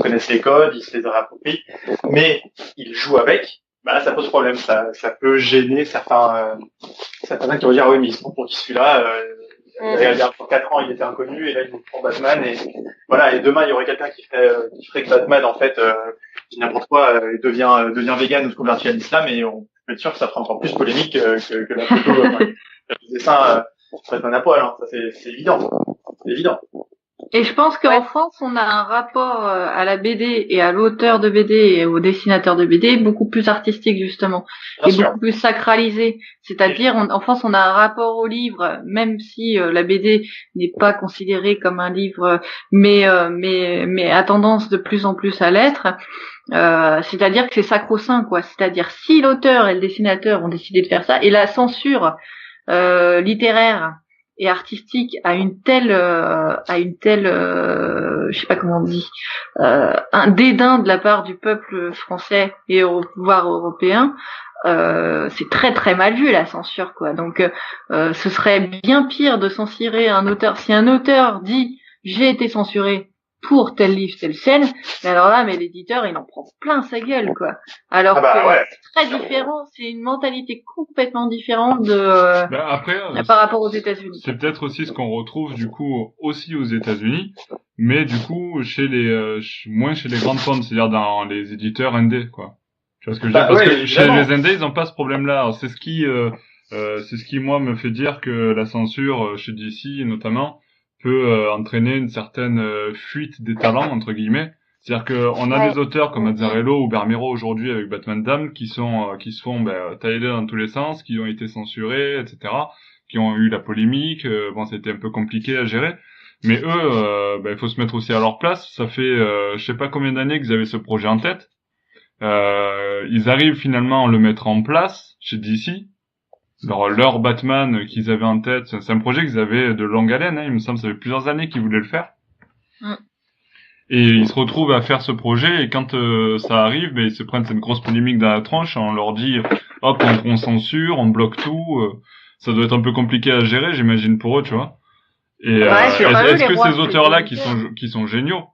connaissent les codes, ils se les réapproprient, mais ils jouent avec. Là, ça pose problème, ça peut gêner certains qui vont dire, oui, mais ils se prend pour qui celui-là, il y a 4 ans, il était inconnu, et là, il nous prend Batman, et voilà, et demain, il y aurait quelqu'un qui ferait que Batman, en fait, dit n'importe quoi, devient vegan ou se convertit à l'islam, et on peut être sûr que ça fera encore plus polémique, que la photo, le dessin, Batman à poil, hein. Ça, c'est évident. C'est évident. Et je pense qu'en France, on a un rapport à la BD et à l'auteur de BD et au dessinateur de BD beaucoup plus artistique, justement, et beaucoup plus sacralisé. C'est-à-dire, en France, on a un rapport au livre, même si la BD n'est pas considérée comme un livre, mais a tendance de plus en plus à l'être. C'est-à-dire que c'est sacro-saint, quoi. C'est-à-dire, si l'auteur et le dessinateur ont décidé de faire ça, et la censure littéraire et artistique à une telle je sais pas comment on dit, un dédain de la part du peuple français et au pouvoir européen, c'est très très mal vu la censure, quoi. Donc ce serait bien pire de censurer un auteur. Si un auteur dit j'ai été censuré pour tel livre, telle scène, mais alors là, l'éditeur, il en prend plein sa gueule, quoi. Alors que c'est très différent, c'est une mentalité complètement différente de par rapport aux États-Unis. C'est peut-être aussi ce qu'on retrouve du coup aussi aux États-Unis, mais du coup chez moins chez les grandes firmes, c'est-à-dire dans les éditeurs indés, quoi. Tu vois ce que je veux dire? Parce que chez les indés, ils ont pas ce problème-là. Alors, c'est ce qui moi me fait dire que la censure chez DC notamment peut entraîner une certaine fuite des talents, entre guillemets. C'est-à-dire que on a des auteurs comme Azzarello ou Bermero aujourd'hui avec Batman Damned qui se font tailler dans tous les sens, qui ont été censurés, etc., qui ont eu la polémique. C'était un peu compliqué à gérer. Mais eux, il faut se mettre aussi à leur place. Ça fait, je sais pas combien d'années qu'ils avaient ce projet en tête. Ils arrivent finalement à le mettre en place chez DC. Leur Batman qu'ils avaient en tête, c'est un projet qu'ils avaient de longue haleine, hein, il me semble, ça fait plusieurs années qu'ils voulaient le faire. Et ils se retrouvent à faire ce projet, et quand ça arrive, ils se prennent cette grosse polémique dans la tronche, on leur dit, hop, on censure, on bloque tout, ça doit être un peu compliqué à gérer, j'imagine, pour eux, tu vois. Et est-ce que ces auteurs-là qui sont géniaux,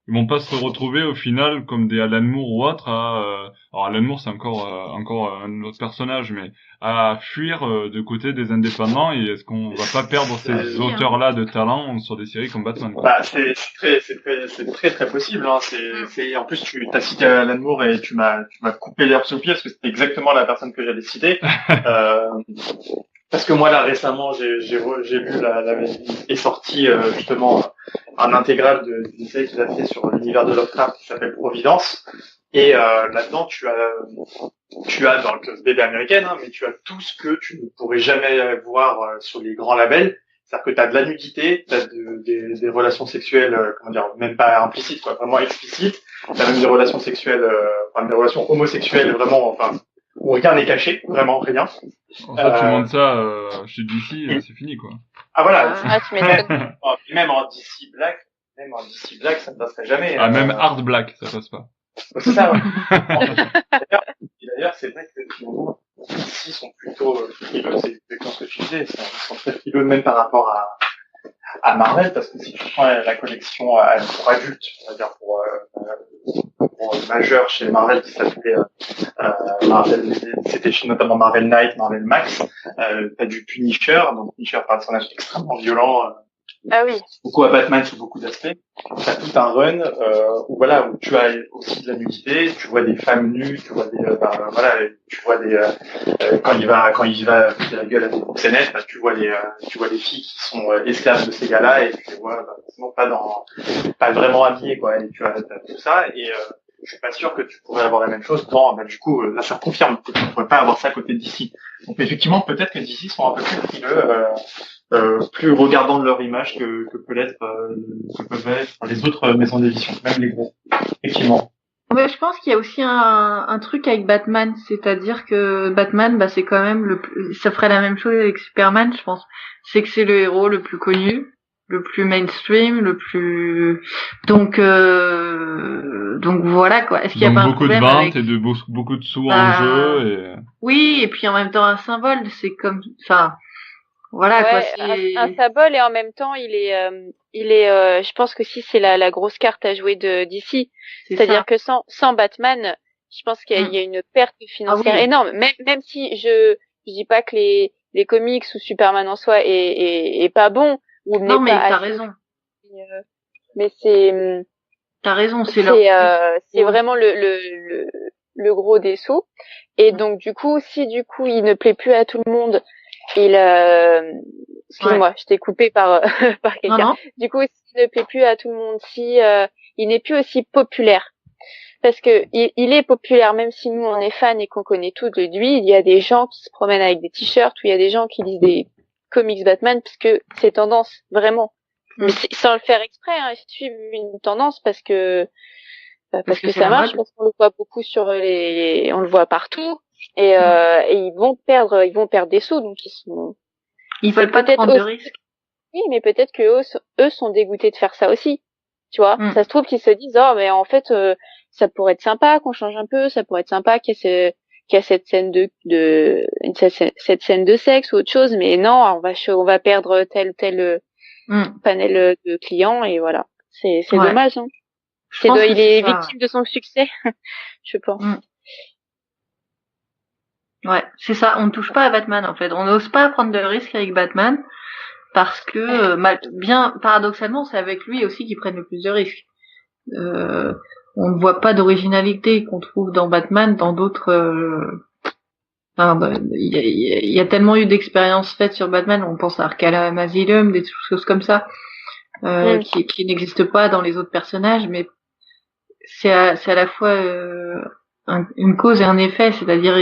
ils vont pas se retrouver au final comme des Alan Moore ou autres alors Alan Moore c'est encore un autre personnage, mais à fuir de côté des indépendants, et est-ce qu'on va pas perdre ces auteurs-là de talent sur des séries comme Batman, quoi? Bah c'est très possible, hein. En plus tu t'as cité Alan Moore et tu m'as coupé l'herbe sous le pied parce que c'était exactement la personne que j'allais citer. Parce que moi là récemment j'ai lu est sorti justement un intégral d'une série qu'il a fait sur l'univers de Lovecraft qui s'appelle Providence, et là-dedans tu as dans le BD américaine, hein, mais tu as tout ce que tu ne pourrais jamais voir sur les grands labels. C'est-à-dire que tu as de la nudité, tu as des relations sexuelles, même pas implicites, quoi, vraiment explicites. Tu as même des relations sexuelles, des relations homosexuelles, vraiment, où rien n'est caché, vraiment rien. Tu montres ça chez DC, c'est fini, quoi. Ah voilà. Tu m'étonnes. Même en DC Black, ça ne passerait jamais. Même Hard Black, ça passe pas. C'est ça, ouais. D'ailleurs, c'est vrai que finalement, DC sont plutôt frileux, c'est exactement ce que tu disais, ils sont très frileux même par rapport à Marvel, parce que si tu prends la collection pour adultes, c'est-à-dire pour majeur chez Marvel qui s'appelait Marvel, c'était notamment Marvel Knight, Marvel Max, t'as du Punisher, donc Punisher est un personnage extrêmement violent, Ah oui. beaucoup à Batman sur beaucoup d'aspects. T'as tout un run où tu as aussi de la nudité, tu vois des femmes nues, tu vois tu vois quand il va foutre la gueule à des proxénètes, tu vois les filles qui sont esclaves de ces gars-là, et tu les vois sinon pas vraiment habillées, quoi. Et tu as tout ça, et je suis pas sûr que tu pourrais avoir la même chose du coup là ça confirme que tu ne pourrais pas avoir ça à côté de DC. Donc effectivement peut-être que DC sont un peu plus frileux, plus regardant de leur image que peuvent être les autres maisons d'édition, même les gros. Effectivement. Mais je pense qu'il y a aussi un truc avec Batman, c'est-à-dire que Batman, c'est quand même ça ferait la même chose avec Superman, je pense. C'est que c'est le héros le plus connu, le plus mainstream, donc voilà, quoi. Est-ce qu'il y a pas un beaucoup de problème ventes avec... et de beaucoup de sous en jeu, et Oui, et puis en même temps un symbole, c'est comme, voilà, ouais, quoi. Un symbole, et en même temps il est je pense que si c'est la grosse carte à jouer de d'ici, c'est-à-dire que sans Batman, je pense qu'il y a une perte financière énorme, même si je dis pas que les comics ou Superman en soi est pas bon, ou non, mais pas t'as assez, raison, mais c'est t'as raison, c'est vraiment le gros des sous. Et donc du coup, si du coup il ne plaît plus à tout le monde, excuse-moi, je t'ai coupé par par quelqu'un. Non. Du coup, s'il ne plaît plus à tout le monde, si il n'est plus aussi populaire, parce que il est populaire, même si nous on est fans et qu'on connaît tout de lui, il y a des gens qui se promènent avec des t-shirts, ou il y a des gens qui lisent des comics Batman parce que c'est tendance, vraiment. Mais sans le faire exprès, hein, ils suivent une tendance parce que ça marche, parce qu'on le voit beaucoup on le voit partout, et ils vont perdre des sous, donc ils veulent pas prendre de risques. Oui, mais peut-être que eux sont dégoûtés de faire ça aussi, tu vois. Ça se trouve qu'ils se disent, mais en fait ça pourrait être sympa qu'on change un peu, ça pourrait être sympa qu'il y a cette scène cette scène de sexe ou autre chose, mais non, on va perdre tel panel de clients, et voilà, c'est dommage, hein. Il est victime de son succès, je pense. Ouais, c'est ça. On ne touche pas à Batman, en fait. On n'ose pas prendre de risques avec Batman parce que, bien paradoxalement, c'est avec lui aussi qu'ils prennent le plus de risques. On ne voit pas d'originalité qu'on trouve dans Batman, dans d'autres. Il y a tellement eu d'expériences faites sur Batman. On pense à Arkham Asylum, des choses comme ça, qui n'existent pas dans les autres personnages, mais c'est à la fois une cause et un effet, c'est-à-dire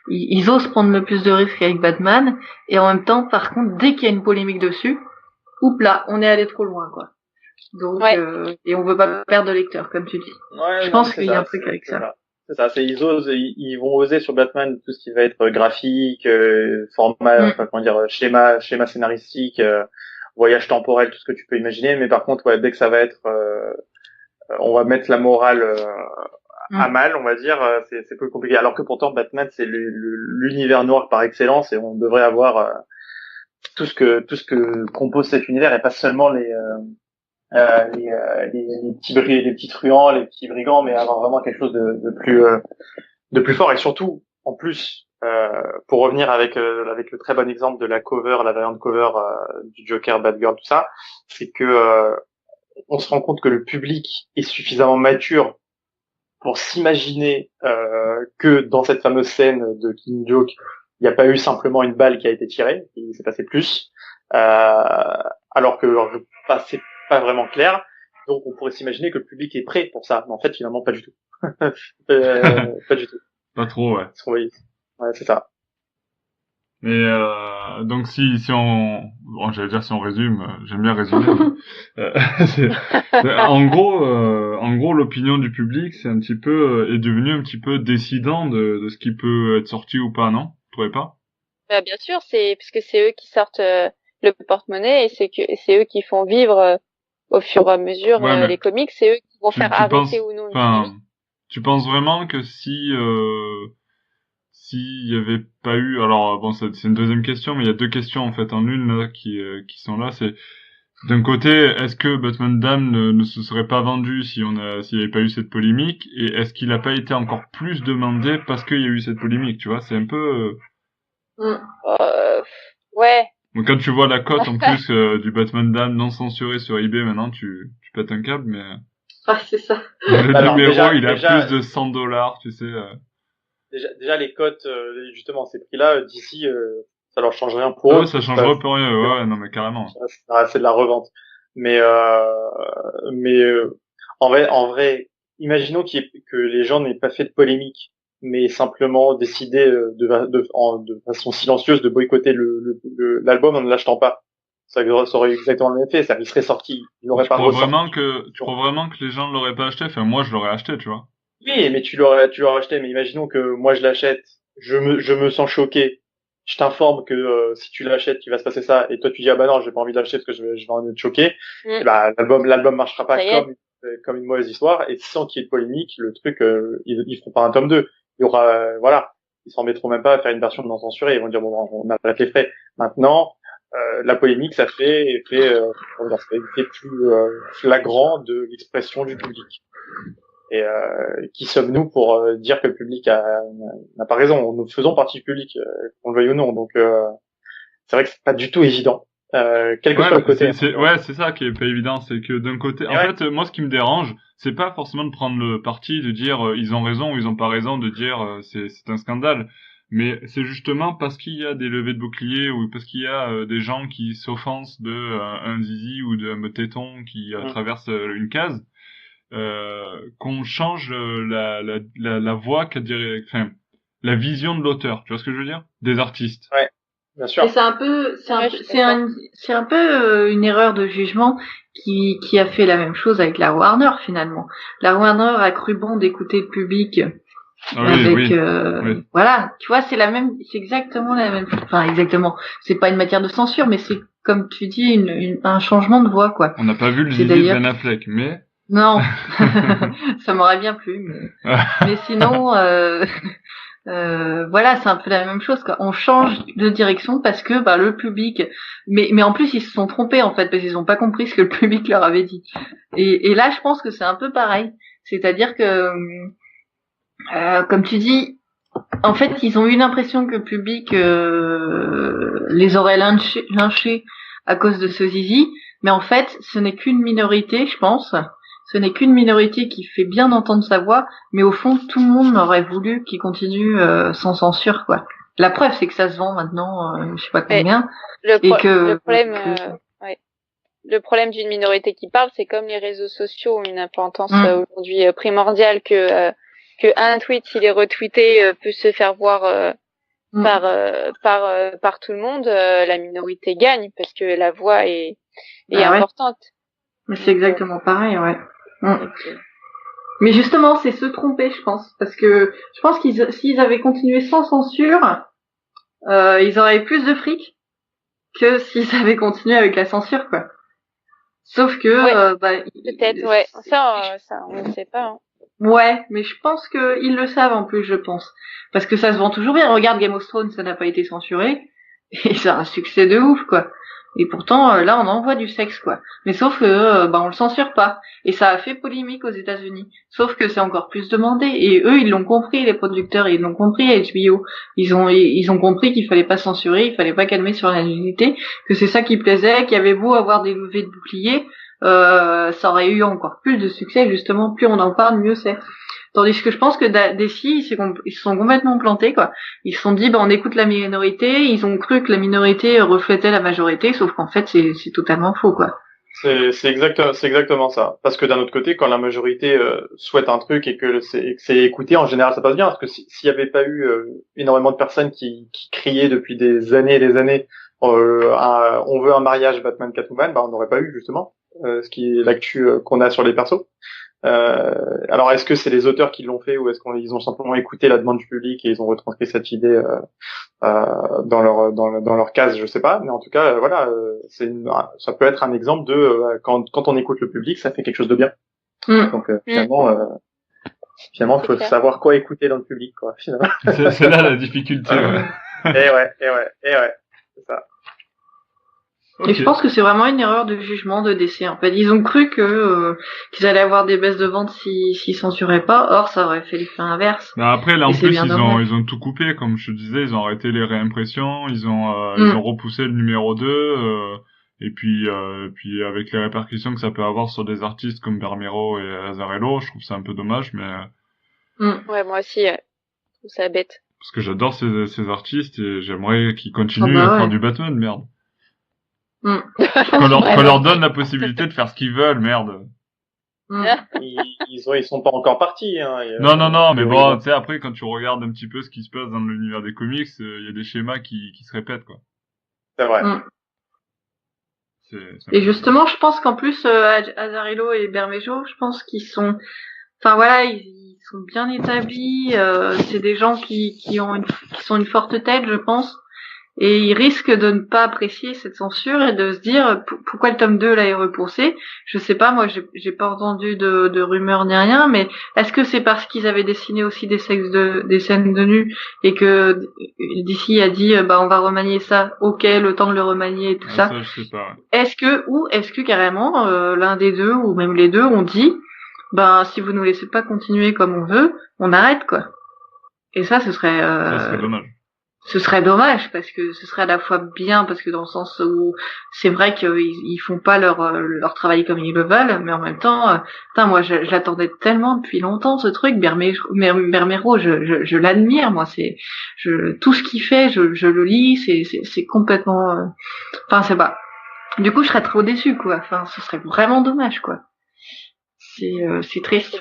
ils osent prendre le plus de risques avec Batman, et en même temps, par contre, dès qu'il y a une polémique dessus, oups là, on est allé trop loin, quoi. Donc, et on veut pas perdre de lecteurs, comme tu dis. Je pense qu'il y a un truc avec ça. C'est ça, ils vont oser sur Batman tout ce qui va être graphique, format, enfin, comment dire, schéma scénaristique, voyage temporel, tout ce que tu peux imaginer. Mais par contre, ouais, dès que ça va être, on va mettre la morale à mal, on va dire, c'est plus compliqué. Alors que pourtant, Batman, c'est l'univers noir par excellence, et on devrait avoir tout ce que compose cet univers, et pas seulement les petits truands, les petits brigands, mais avoir vraiment quelque chose de plus fort. Et surtout, en plus, pour revenir avec le très bon exemple de la cover, la variante cover du Joker, Batgirl, tout ça, c'est que on se rend compte que le public est suffisamment mature pour s'imaginer que dans cette fameuse scène de Killing Joke, il n'y a pas eu simplement une balle qui a été tirée, il s'est passé plus, alors que c'est pas vraiment clair. Donc on pourrait s'imaginer que le public est prêt pour ça, mais en fait finalement pas du tout. Pas du tout. Pas trop, ouais. Ouais, c'est ça. Mais donc si bon, j'allais dire si on résume, j'aime bien résumer. En gros l'opinion du public c'est un petit peu est devenue un petit peu décidant de ce qui peut être sorti ou pas, non? Vous trouvez pas? Bah, bien sûr, parce que c'est eux qui sortent le porte-monnaie, et c'est eux qui font vivre au fur et à mesure les comics, c'est eux qui vont faire arrêter ou non. Tu penses vraiment que s'il y avait pas eu, alors bon, c'est une deuxième question, mais il y a deux questions en fait en une là, qui sont là. C'est d'un côté, est-ce que Batman Damned ne se serait pas vendu s'il y avait pas eu cette polémique, et est-ce qu'il a pas été encore plus demandé parce qu'il y a eu cette polémique, tu vois? C'est un peu. Ouais. Donc quand tu vois la cote en plus du Batman Damned non censuré sur eBay, maintenant tu pètes un câble, mais. Ah, c'est ça. Le numéro, il a plus de $100, tu sais. Déjà les cotes, justement, ces prix-là, d'ici, ça leur change rien pour eux. Ça changerait pour rien, ouais, non mais carrément. C'est de la revente. Mais en vrai, imaginons que les gens n'aient pas fait de polémique, mais simplement décidé de façon silencieuse de boycotter l'album en ne l'achetant pas. Ça aurait exactement le même effet, ça lui serait sorti. Il n'aurait pas ressorti. Tu crois vraiment que les gens ne l'auraient pas acheté? Enfin, moi, je l'aurais acheté, tu vois. Oui, mais tu l'aurais acheté, mais imaginons que moi je l'achète, je me sens choqué. Je t'informe que si tu l'achètes, il va se passer ça, et toi tu dis ah bah non, j'ai pas envie de l'acheter parce que je vais en être choqué. Et bah l'album marchera pas comme une mauvaise histoire, et sans qu'il y ait de polémique, le truc ils feront pas un tome 2. Il y aura voilà, ils s'en mettront même pas à faire une version non censurée, ils vont dire bon on arrête les frais. Maintenant la polémique ça fait plus flagrant de l'expression du public. Et qui sommes-nous pour dire que le public n'a pas raison? Nous faisons partie du public, qu'on le veuille ou non. Donc c'est vrai que c'est pas du tout évident. Quel que soit le côté. C'est ça qui est pas évident, c'est que d'un côté, fait, moi ce qui me dérange, c'est pas forcément de prendre le parti de dire ils ont raison ou ils ont pas raison, de dire c'est un scandale, mais c'est justement parce qu'il y a des levées de boucliers ou parce qu'il y a des gens qui s'offensent de un zizi ou d'un téton qui traverse une case. Qu'on change la voix la vision de l'auteur, tu vois ce que je veux dire, des artistes. Ouais, bien sûr. Et c'est un peu une erreur de jugement qui a fait la même chose avec la Warner finalement. La Warner a cru bon d'écouter le public. Voilà, tu vois, c'est exactement la même chose. Enfin, exactement. C'est pas une matière de censure, mais c'est comme tu dis un changement de voix, quoi. On n'a pas vu le zizi de Ben Affleck, mais non, ça m'aurait bien plu, mais sinon, voilà, c'est un peu la même chose, quoi. On change de direction parce que le public, mais en plus ils se sont trompés en fait parce qu'ils ont pas compris ce que le public leur avait dit. Et là, je pense que c'est un peu pareil, c'est-à-dire que, comme tu dis, en fait, ils ont eu l'impression que le public les aurait lynchés à cause de ce zizi, mais en fait, ce n'est qu'une minorité, je pense. Ce n'est qu'une minorité qui fait bien entendre sa voix, mais au fond, tout le monde aurait voulu qu'il continue sans censure, quoi. La preuve, c'est que ça se vend maintenant, je sais pas combien. Le problème d'une minorité qui parle, c'est comme les réseaux sociaux ont une importance aujourd'hui primordiale, que un tweet, s'il est retweeté, peut se faire voir par tout le monde. La minorité gagne parce que la voix est et importante. Mais c'est exactement pareil, ouais. Mais justement, c'est se tromper, je pense, parce que je pense qu'ils, s'ils avaient continué sans censure, ils auraient eu plus de fric que s'ils avaient continué avec la censure, quoi. Sauf que, peut-être, ouais. Ça, on ne sait pas. Hein. Ouais, mais je pense que ils le savent en plus, je pense, parce que ça se vend toujours bien. Regarde Game of Thrones, ça n'a pas été censuré et ça a un succès de ouf, quoi. Et pourtant, là, on en voit du sexe, quoi. Mais sauf que, on le censure pas. Et ça a fait polémique aux États-Unis. Sauf que c'est encore plus demandé. Et eux, ils l'ont compris, les producteurs, ils l'ont compris, HBO. Ils ont compris qu'il fallait pas censurer, il fallait pas calmer sur la nudité, que c'est ça qui plaisait, qu'il y avait beau avoir des levées de boucliers, ça aurait eu encore plus de succès, justement. Plus on en parle, mieux c'est. Tandis que je pense que DC, ils se sont complètement plantés, quoi. Ils se sont dit, on écoute la minorité, ils ont cru que la minorité reflétait la majorité, sauf qu'en fait, c'est totalement faux, quoi. C'est exactement ça. Parce que d'un autre côté, quand la majorité souhaite un truc et que c'est écouté, en général, ça passe bien. Parce que s'il y avait pas eu énormément de personnes qui criaient depuis des années et des années, on veut un mariage Batman-Catwoman, on n'aurait pas eu justement ce qui est l'actu qu'on a sur les persos. Alors est-ce que c'est les auteurs qui l'ont fait ou est-ce qu'ils ont simplement écouté la demande du public et ils ont retranscrit cette idée dans leur case, je sais pas, mais en tout cas voilà, ça peut être un exemple de quand on écoute le public, ça fait quelque chose de bien. Donc finalement faut savoir quoi écouter dans le public, quoi. Finalement. C'est là la difficulté. Ouais. Et ouais, c'est ça. Okay. Et je pense que c'est vraiment une erreur de jugement de DC. En fait, ils ont cru que qu'ils allaient avoir des baisses de vente s'ils censuraient pas. Or, ça aurait fait l'effet inverse. Mais après, là, en plus, ils ont tout coupé, comme je te disais. Ils ont arrêté les réimpressions. Ils ont repoussé le numéro 2. Et puis avec les répercussions que ça peut avoir sur des artistes comme Bermero et Azzarello, je trouve ça un peu dommage, mais. Ouais, moi aussi, je trouve ça bête. Parce que j'adore ces artistes et j'aimerais qu'ils continuent à faire du Batman, merde. Qu'on leur donne la possibilité de faire ce qu'ils veulent, merde. Ils sont pas encore partis, hein. Non, mais bon, tu sais, après, quand tu regardes un petit peu ce qui se passe dans l'univers des comics, il y a des schémas qui se répètent, quoi. C'est vrai. Et justement, je pense qu'en plus, Azzarello et Bermejo, je pense qu'ils sont, ils sont bien établis, c'est des gens qui sont une forte tête, je pense. Et ils risquent de ne pas apprécier cette censure et de se dire pourquoi le tome 2 là est repoussé. Je sais pas, moi j'ai pas entendu de rumeurs ni rien, mais est-ce que c'est parce qu'ils avaient dessiné aussi des scènes de nu et que DC a dit on va remanier ça, ok, le temps de le remanier et tout ça. Ça je sais pas. Ouais. Est-ce que carrément l'un des deux ou même les deux ont dit si vous nous laissez pas continuer comme on veut, on arrête, quoi. Et ça serait dommage. Ce serait dommage parce que ce serait à la fois bien parce que dans le sens où c'est vrai qu'ils font pas leur travail comme ils le veulent, mais en même temps, moi je l'attendais tellement depuis longtemps ce truc. Bermero, je l'admire, moi tout ce qu'il fait, je le lis, c'est complètement, c'est pas. Du coup, je serais trop déçue, quoi. Ce serait vraiment dommage, quoi. C'est triste.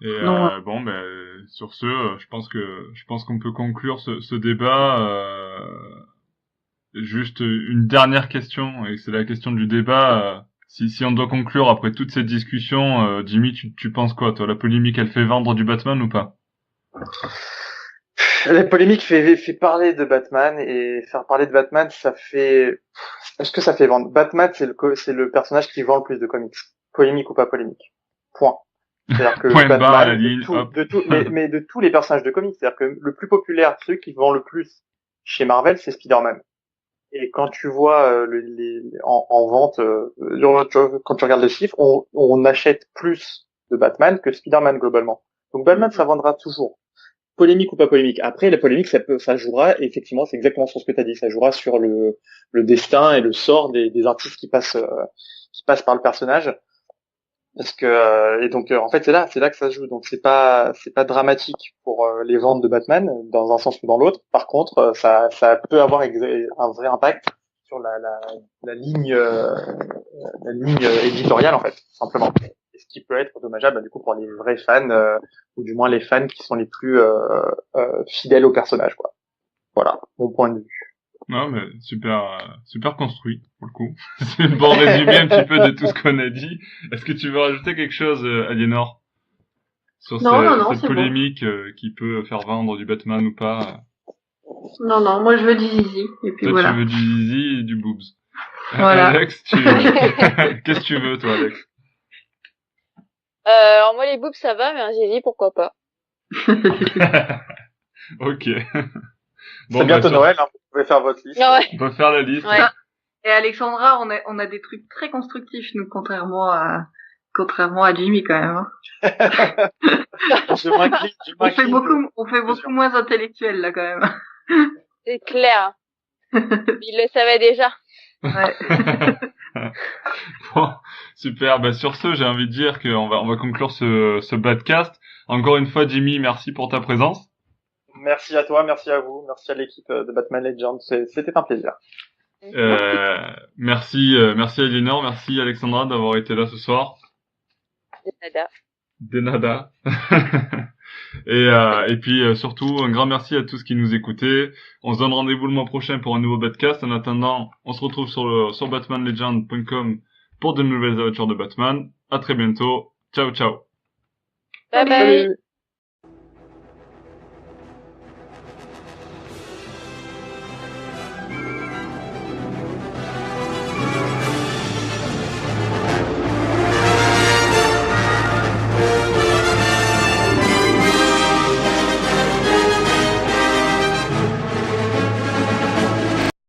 Et sur ce, je pense qu'on peut conclure ce débat. Juste une dernière question, et c'est la question du débat. Si on doit conclure après toutes ces discussions, Jimmy, tu penses quoi, toi? La polémique, elle fait vendre du Batman ou pas? La polémique fait parler de Batman, et faire parler de Batman, ça fait... Est-ce que ça fait vendre? Batman, c'est le personnage qui vend le plus de comics. Polémique ou pas polémique. Point. C'est-à-dire que Batman, de tous les personnages de comics, c'est-à-dire que le plus populaire, celui qui vend le plus chez Marvel, c'est Spider-Man. Et quand tu vois en vente, quand tu regardes les chiffres, on achète plus de Batman que Spider-Man globalement. Donc Batman, ça vendra toujours. Polémique ou pas polémique. Après, la polémique, ça jouera, effectivement, c'est exactement sur ce que tu as dit, ça jouera sur le destin et le sort des artistes qui passent par le personnage. Parce que en fait c'est là que ça se joue, donc c'est pas dramatique pour les ventes de Batman dans un sens ou dans l'autre. Par contre ça peut avoir un vrai impact sur la ligne éditoriale, en fait, simplement. Et ce qui peut être dommageable du coup pour les vrais fans ou du moins les fans qui sont les plus fidèles au personnage, quoi. Voilà mon point de vue. Non, mais super construit, pour le coup. C'est un bon résumé un petit peu de tout ce qu'on a dit. Est-ce que tu veux rajouter quelque chose, Aliénor, sur Non, cette c'est bon. polémique qui peut faire vendre du Batman ou pas? Non, moi je veux du zizi. Et puis Toi, voilà. tu veux du zizi et du boobs. Voilà. Alex, qu'est-ce que tu veux, toi, Alex? Alors moi les boobs ça va, mais un zizi pourquoi pas. Ok. C'est bientôt Noël, hein, vous pouvez faire votre liste. Non, ouais. On va faire la liste. Ouais. Et Alexandra, on a des trucs très constructifs, nous, contrairement à Jimmy, quand même. Hein. Je m'incline. On fait beaucoup moins intellectuel, là, quand même. C'est clair. Il le savait déjà. Ouais. Bon, super. Bah, sur ce, j'ai envie de dire qu'on va conclure ce podcast. Encore une fois, Jimmy, merci pour ta présence. Merci à toi, merci à vous, merci à l'équipe de Batman Legends. C'était un plaisir. Merci Aliénor, merci Alexandra d'avoir été là ce soir. De nada. Et puis surtout un grand merci à tous qui nous écoutaient. On se donne rendez-vous le mois prochain pour un nouveau podcast. En attendant, on se retrouve sur batmanlegend.com pour de nouvelles aventures de Batman. À très bientôt. Ciao ciao. Bye bye. Salut.